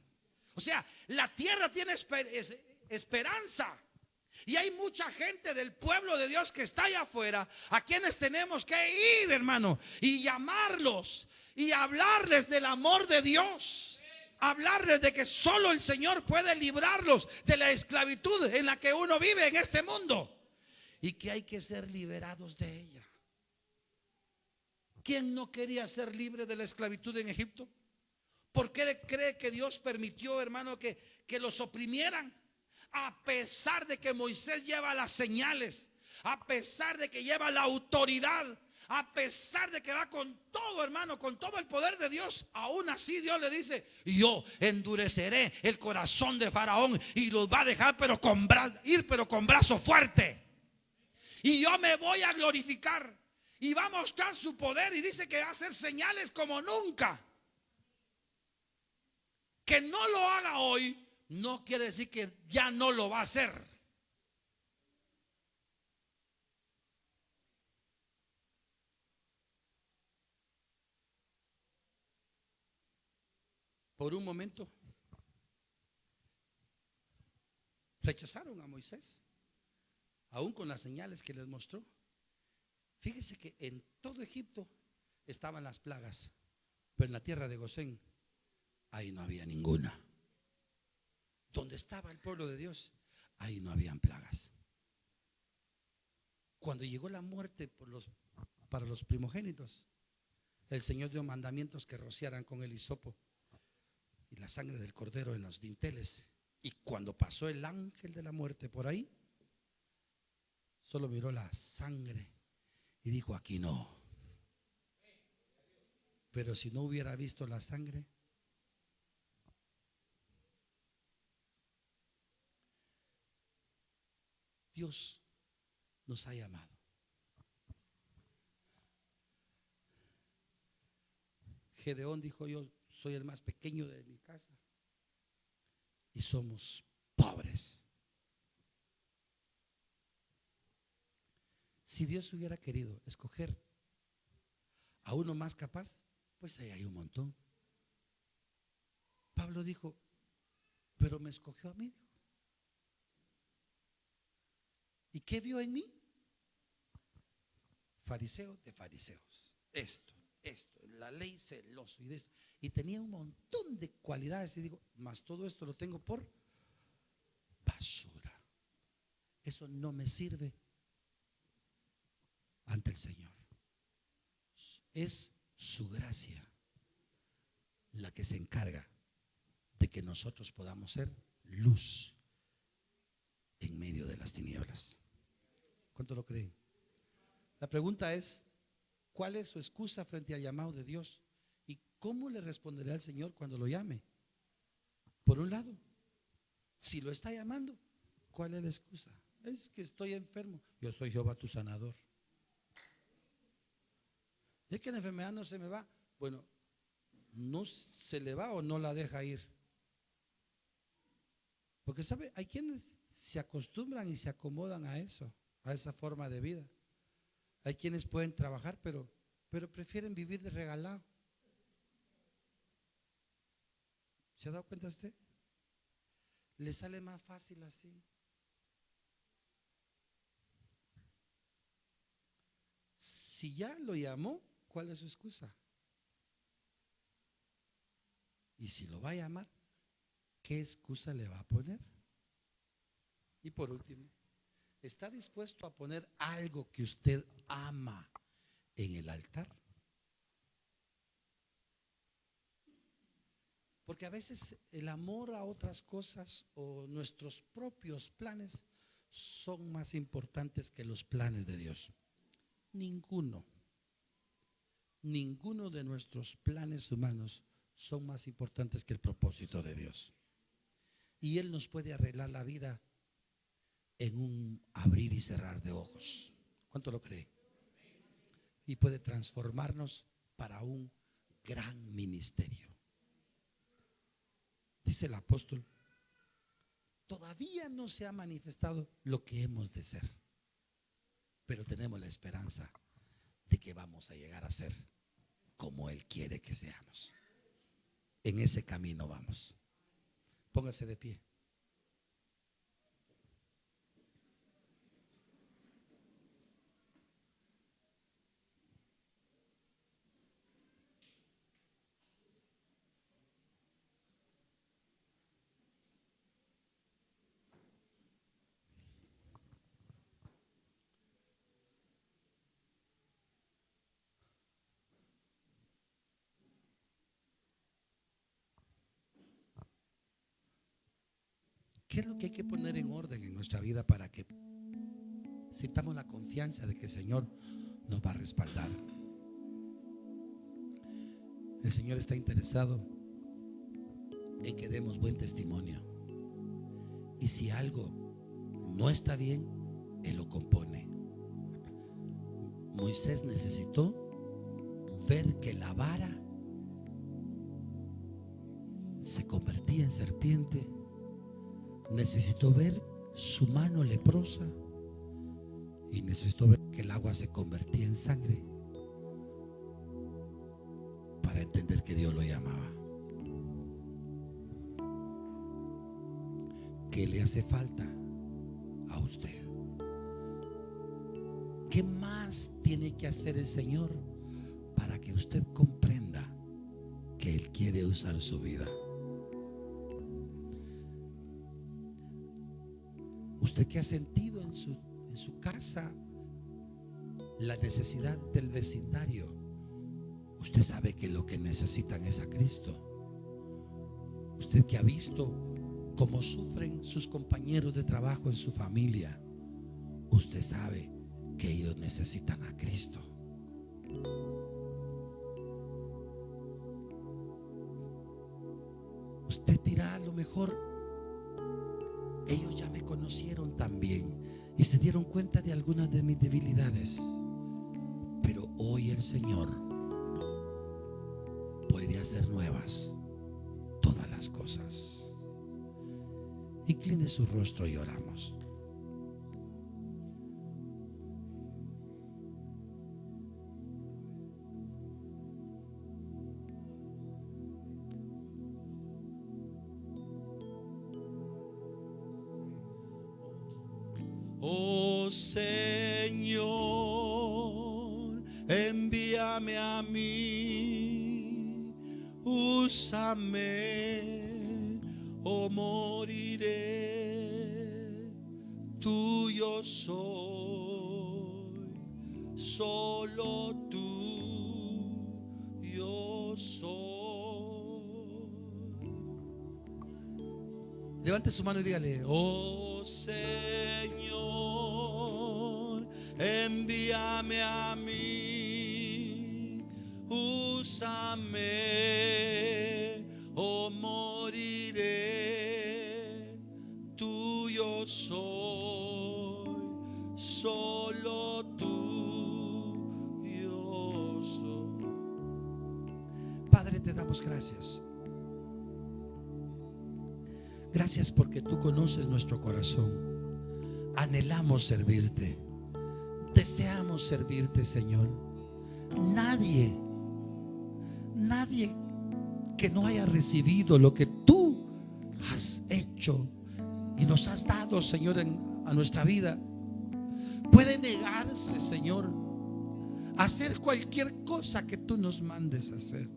O sea, la tierra tiene esperanza. Y hay mucha gente del pueblo de Dios que está allá afuera, a quienes tenemos que ir, hermano, y llamarlos y hablarles del amor de Dios, hablarles de que solo el Señor puede librarlos de la esclavitud en la que uno vive en este mundo, y que hay que ser liberados de ella. ¿Quién no quería ser libre de la esclavitud en Egipto? ¿Por qué cree que Dios permitió, hermano, que los oprimieran? A pesar de que Moisés lleva las señales, a pesar de que lleva la autoridad, a pesar de que va con todo, hermano, con todo el poder de Dios, aún así Dios le dice: yo endureceré el corazón de Faraón y los va a dejar pero con brazo fuerte, y yo me voy a glorificar y va a mostrar su poder, y dice que va a hacer señales como nunca. Que no lo haga hoy no quiere decir que ya no lo va a hacer. Por un momento rechazaron a Moisés, aún con las señales que les mostró. Fíjese que en todo Egipto estaban las plagas, pero en la tierra de Gosén, ahí no había ninguna. Donde estaba el pueblo de Dios, ahí no habían plagas. Cuando llegó la muerte para los primogénitos, el Señor dio mandamientos que rociaran con el hisopo y la sangre del cordero en los dinteles. Y cuando pasó el ángel de la muerte por ahí, solo miró la sangre y dijo: aquí no. Pero si no hubiera visto la sangre, Dios nos ha llamado. Gedeón dijo: yo soy el más pequeño de mi casa y somos pobres. Si Dios hubiera querido escoger a uno más capaz, pues ahí hay un montón. Pablo dijo: pero me escogió a mí. ¿Y qué vio en mí? Fariseo de fariseos. Esto, esto, la ley celoso y de esto. Y tenía un montón de cualidades y digo, más todo esto lo tengo por basura. Eso no me sirve ante el Señor. Es su gracia la que se encarga de que nosotros podamos ser luz en medio de las tinieblas. ¿Cuánto lo creen? La pregunta es, ¿cuál es su excusa frente al llamado de Dios? ¿Y cómo le responderá al Señor cuando lo llame? Por un lado, si lo está llamando, ¿cuál es la excusa? Es que estoy enfermo. Yo soy Jehová tu sanador. Es que la enfermedad no se me va. Bueno, no se le va o no la deja ir. Porque sabe, hay quienes se acostumbran y se acomodan a eso, a esa forma de vida. Hay quienes pueden trabajar, pero prefieren vivir de regalado. ¿Se ha dado cuenta usted? Le sale más fácil así. Si ya lo llamó, ¿cuál es su excusa? Y si lo va a llamar, ¿qué excusa le va a poner? Y por último, ¿está dispuesto a poner algo que usted ama en el altar? Porque a veces el amor a otras cosas o nuestros propios planes son más importantes que los planes de Dios. Ninguno de nuestros planes humanos son más importantes que el propósito de Dios. Y Él nos puede arreglar la vida en un abrir y cerrar de ojos. ¿Cuánto lo cree? Y puede transformarnos para un gran ministerio. Dice el apóstol, todavía no se ha manifestado lo que hemos de ser, pero tenemos la esperanza de que vamos a llegar a ser como Él quiere que seamos. En ese camino vamos. Póngase de pie. ¿Qué es lo que hay que poner en orden en nuestra vida para que sintamos la confianza de que el Señor nos va a respaldar? El Señor está interesado en que demos buen testimonio. Y si algo no está bien, Él lo compone. Moisés necesitó ver que la vara se convertía en serpiente. Necesitó ver su mano leprosa y necesitó ver que el agua se convertía en sangre para entender que Dios lo llamaba. ¿Qué le hace falta a usted? ¿Qué más tiene que hacer el Señor para que usted comprenda que Él quiere usar su vida? Usted que ha sentido en su casa la necesidad del vecindario, usted sabe que lo que necesitan es a Cristo. Usted que ha visto cómo sufren sus compañeros de trabajo en su familia, usted sabe que ellos necesitan a Cristo. Usted dirá, a lo mejor ellos ya me conocieron también y se dieron cuenta de algunas de mis debilidades, pero hoy el Señor puede hacer nuevas todas las cosas. Incline su rostro y oramos. Oh Señor, envía envíame a mí, úsame o moriré. Tuyo soy, solo tuyo soy. Levante su mano y dígale: oh Señor, envíame a mí, úsame o moriré. Tuyo soy, solo tuyo soy. Padre, te damos gracias. Gracias porque tú conoces nuestro corazón. Anhelamos servirte. Deseamos servirte, Señor. Nadie que no haya recibido lo que tú has hecho y nos has dado, Señor, a nuestra vida, puede negarse, Señor, a hacer cualquier cosa que tú nos mandes a hacer.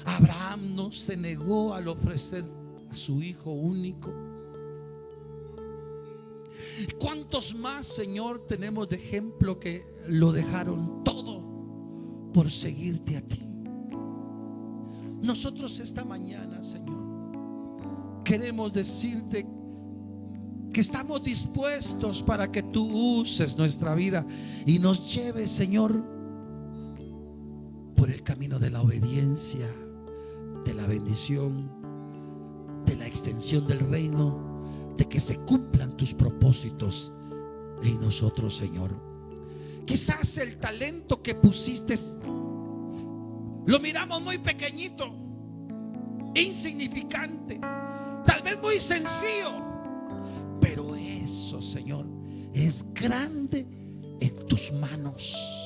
Abraham no se negó al ofrecer a su hijo único. ¿Cuántos más, Señor, tenemos de ejemplo que lo dejaron todo por seguirte a ti? Nosotros esta mañana, Señor, queremos decirte que estamos dispuestos para que tú uses nuestra vida y nos lleves, Señor, por el camino de la obediencia, de la bendición, de la extensión del reino, de que se cumplan tus propósitos en nosotros, Señor. Quizás el talento que pusiste lo miramos muy pequeñito, insignificante, tal vez muy sencillo, pero eso, Señor, es grande en tus manos.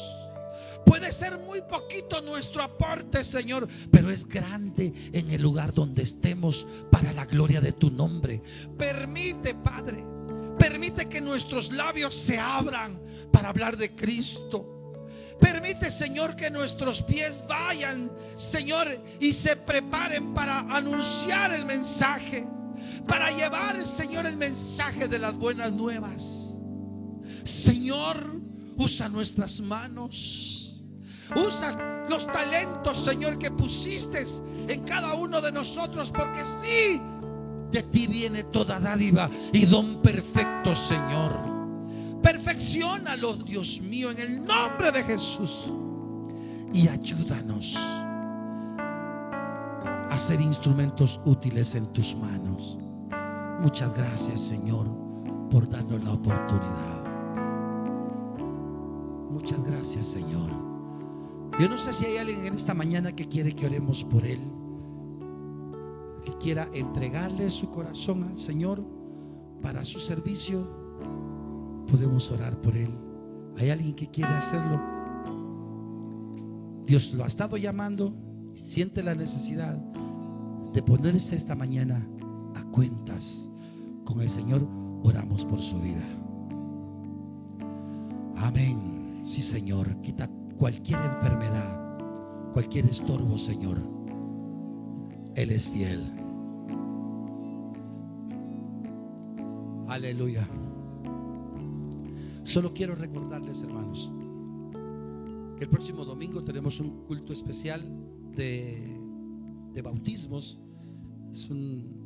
Puede ser muy poquito nuestro aporte, Señor, pero es grande en el lugar donde estemos para la gloria de tu nombre. Permite, Padre, permite que nuestros labios se abran para hablar de Cristo. Permite, Señor, que nuestros pies vayan, Señor, y se preparen para anunciar el mensaje, para llevar, Señor, el mensaje de las buenas nuevas. Señor, usa nuestras manos. Usa los talentos, Señor, que pusiste en cada uno de nosotros, porque sí, de ti viene toda dádiva y don perfecto, Señor. Perfecciónalo, Dios mío, en el nombre de Jesús, y ayúdanos a ser instrumentos útiles en tus manos. Muchas gracias, Señor, por darnos la oportunidad. Muchas gracias, Señor. Yo no sé si hay alguien en esta mañana que quiere que oremos por él, que quiera entregarle su corazón al Señor para su servicio. Podemos orar por él. ¿Hay alguien que quiere hacerlo? Dios lo ha estado llamando, siente la necesidad de ponerse esta mañana a cuentas con el Señor. Oramos por su vida. Amén. Sí, Señor, quita cualquier enfermedad, cualquier estorbo, Señor. Él es fiel. Aleluya. Solo quiero recordarles, hermanos, que el próximo domingo tenemos un culto especial de bautismos. Es un